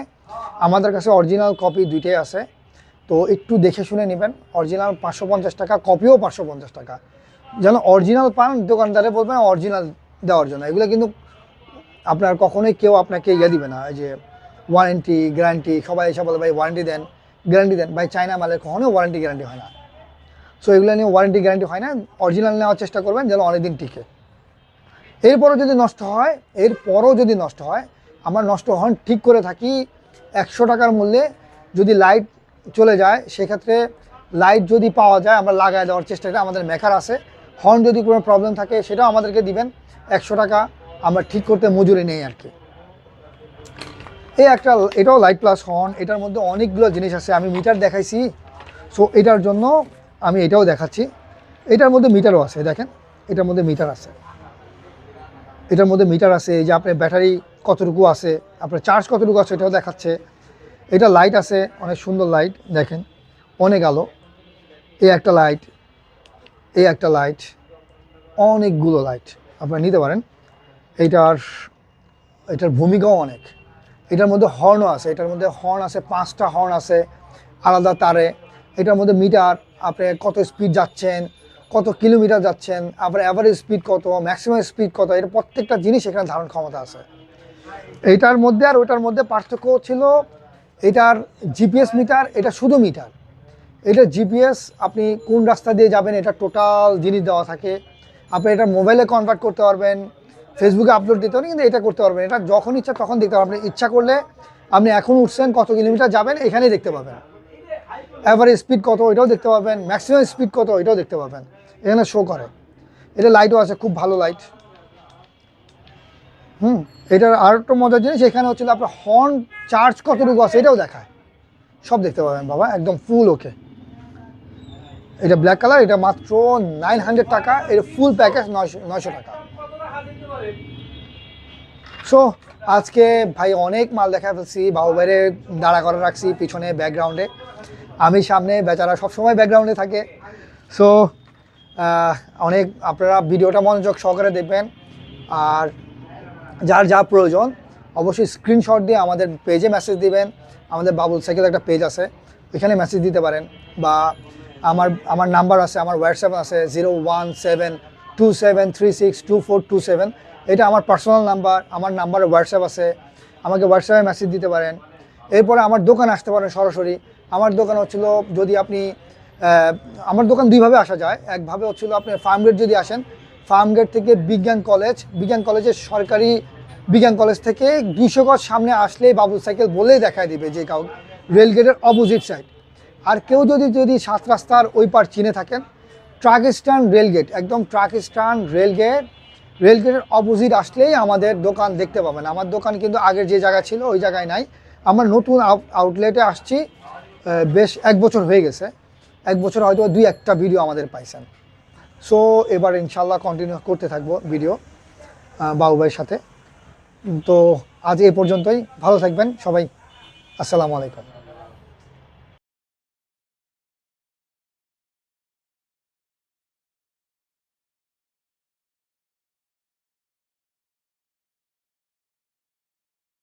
আমাদের কাছে অরিজিনাল কপি দুইটাই আছে, তো একটু দেখে শুনে নেবেন। অরিজিনাল 550 টাকা, কপিও 550 টাকা। যেন অরিজিনাল পান, দোকানদারে বলবেন অরিজিনাল দেওয়ার জন্য। এগুলো কিন্তু আপনার কখনোই কেউ আপনাকে দিবে না, এই যে ওয়ারেন্টি গ্যারান্টি। সবাই এসে বলে ভাই ওয়ারেন্টি দেন, গ্যারান্টি দেন। ভাই চায়না মালের কখনোই ওয়ারেন্টি গ্যারান্টি হয় না। সো এগুলো নিয়ে ওয়ারেন্টি গ্যারান্টি হয় না, অরিজিনাল নেওয়ার চেষ্টা করবেন যেন অনেকদিন টিকে। এরপরও যদি নষ্ট হয়, আমরা নষ্ট হন ঠিক করে থাকি 100 টাকার মূল্যে। যদি লাইট চলে যায় সেক্ষেত্রে লাইট যদি পাওয়া যায় আমরা লাগায় দেওয়ার চেষ্টাটা আমাদের মেকার আছে। হর্ন যদি কোনো প্রবলেম থাকে সেটাও আমাদেরকে দিবেন, 100 টাকা আমরা ঠিক করতে মজুরি নেই আর কি। এটাও লাইট প্লাস হর্ন। এটার মধ্যে অনেকগুলো জিনিস আছে, আমি মিটার দেখাইছি। সো এটার জন্য আমি এটাও দেখাচ্ছি। এটার মধ্যে মিটারও আছে, দেখেন এটার মধ্যে মিটার আছে, এই যে আপনার ব্যাটারি কতটুকু আছে, আপনার চার্জ কতটুকু আছে এটাও দেখাচ্ছে। এটা লাইট আছে, অনেক সুন্দর লাইট, দেখেন অনেক আলো। এই একটা লাইট, অনেকগুলো লাইট আপনারা নিতে পারেন। এটার ভূমিকাও অনেক। এটার মধ্যে হর্নও আছে, 5টা হর্ন আছে আলাদা তারে। এটার মধ্যে মিটার, আপনি কত স্পিড যাচ্ছেন, কত কিলোমিটার যাচ্ছেন, আপনার অ্যাভারেজ স্পিড কত, ম্যাক্সিমাম স্পিড কত, এটা প্রত্যেকটা জিনিস এখানে ধারণ ক্ষমতা আছে। এইটার মধ্যে আর ওইটার মধ্যে পার্থক্য ছিল, এটার জিপিএস মিটার, এটা শুধু মিটার। এটা জিপিএস, আপনি কোন রাস্তা দিয়ে যাবেন এটা টোটাল জিনিস দেওয়া থাকে। আপনি এটা মোবাইলে কনভার্ট করতে পারবেন, ফেসবুকে আপলোড দিতে পারেন, কিন্তু এটা করতে পারবেন। এটা যখন ইচ্ছা তখন দেখতে পারবেন। ইচ্ছা করলে আপনি এখন উঠছেন, কত কিলোমিটার যাবেন এখানেই দেখতে পাবেন। অ্যাভারেজ স্পিড কত এটাও দেখতে পাবেন, ম্যাক্সিমাম স্পিড কত এটাও দেখতে পাবেন, এখানে শো করে। এটা লাইটও আছে, খুব ভালো লাইট। এটার আর একটা মজার জিনিস, এখানে হচ্ছিল আপনার হর্ন চার্জ কতটুকু আছে এটাও দেখায়, সব দেখতে পাবেন বাবা, একদম ফুল ওকে। এটা ব্ল্যাক কালার, এটা মাত্র 900 টাকা, এটা ফুল প্যাকেজ 900 টাকা। সো আজকে ভাই অনেক মাল দেখা ফেলছি, বাবু বাইরে দাঁড়া করে রাখছি পিছনে ব্যাকগ্রাউন্ডে, আমি সামনে, বেচারা সবসময় ব্যাকগ্রাউন্ডে থাকে। সো অনেক আপনারা ভিডিওটা মনোযোগ সহকারে দেখবেন, আর যার যা প্রয়োজন অবশ্যই স্ক্রিনশট দিয়ে আমাদের পেজে মেসেজ দিবেন। আমাদের বাবুল সাইকেল একটা পেজ আছে, ওইখানে মেসেজ দিতে পারেন, বা আমার নাম্বার আছে, আমার হোয়াটসঅ্যাপ আছে 01727362427, এটা আমার পার্সোনাল নাম্বার। আমার নাম্বারে হোয়াটসঅ্যাপ আছে, আমাকে হোয়াটসঅ্যাপে মেসেজ দিতে পারেন। এরপরে আমার দোকানে আসতে পারেন সরাসরি। আমার দোকান হচ্ছিল, যদি আপনি আমার দোকান দুইভাবে আসা যায়। একভাবে হচ্ছিল আপনি ফার্মগেট যদি আসেন, ফার্মগেট থেকে বিজ্ঞান কলেজের সরকারি বিজ্ঞান কলেজ থেকে 200 গজ সামনে আসলেই বাবুল সাইকেল বলেই দেখায় দিবে যে কাউ রেলগেটের অপোজিট সাইড। আর কেউ যদি 7 রাস্তার ওই পার চিনে থাকেন, ট্রাক স্ট্যান্ড রেলগেট, একদম ট্রাক স্ট্যান্ড রেলগেটের অপোজিট আসলেই আমাদের দোকান দেখতে পাবেন। আমার দোকান কিন্তু আগের যে জায়গা ছিল ওই জায়গায় নাই, আমরা নতুন আউটলেটে আসছি, বেশ 1 বছর হয়ে গেছে। 1 বছর হয়তো 2-1টা ভিডিও আমাদের পাইছেন। সো এবার ইনশাল্লাহ কন্টিনিউ করতে থাকবো ভিডিও বাবু ভাইয়ের সাথে। তো আজ এ পর্যন্তই, ভালো থাকবেন সবাই, আসসালামু আলাইকুম।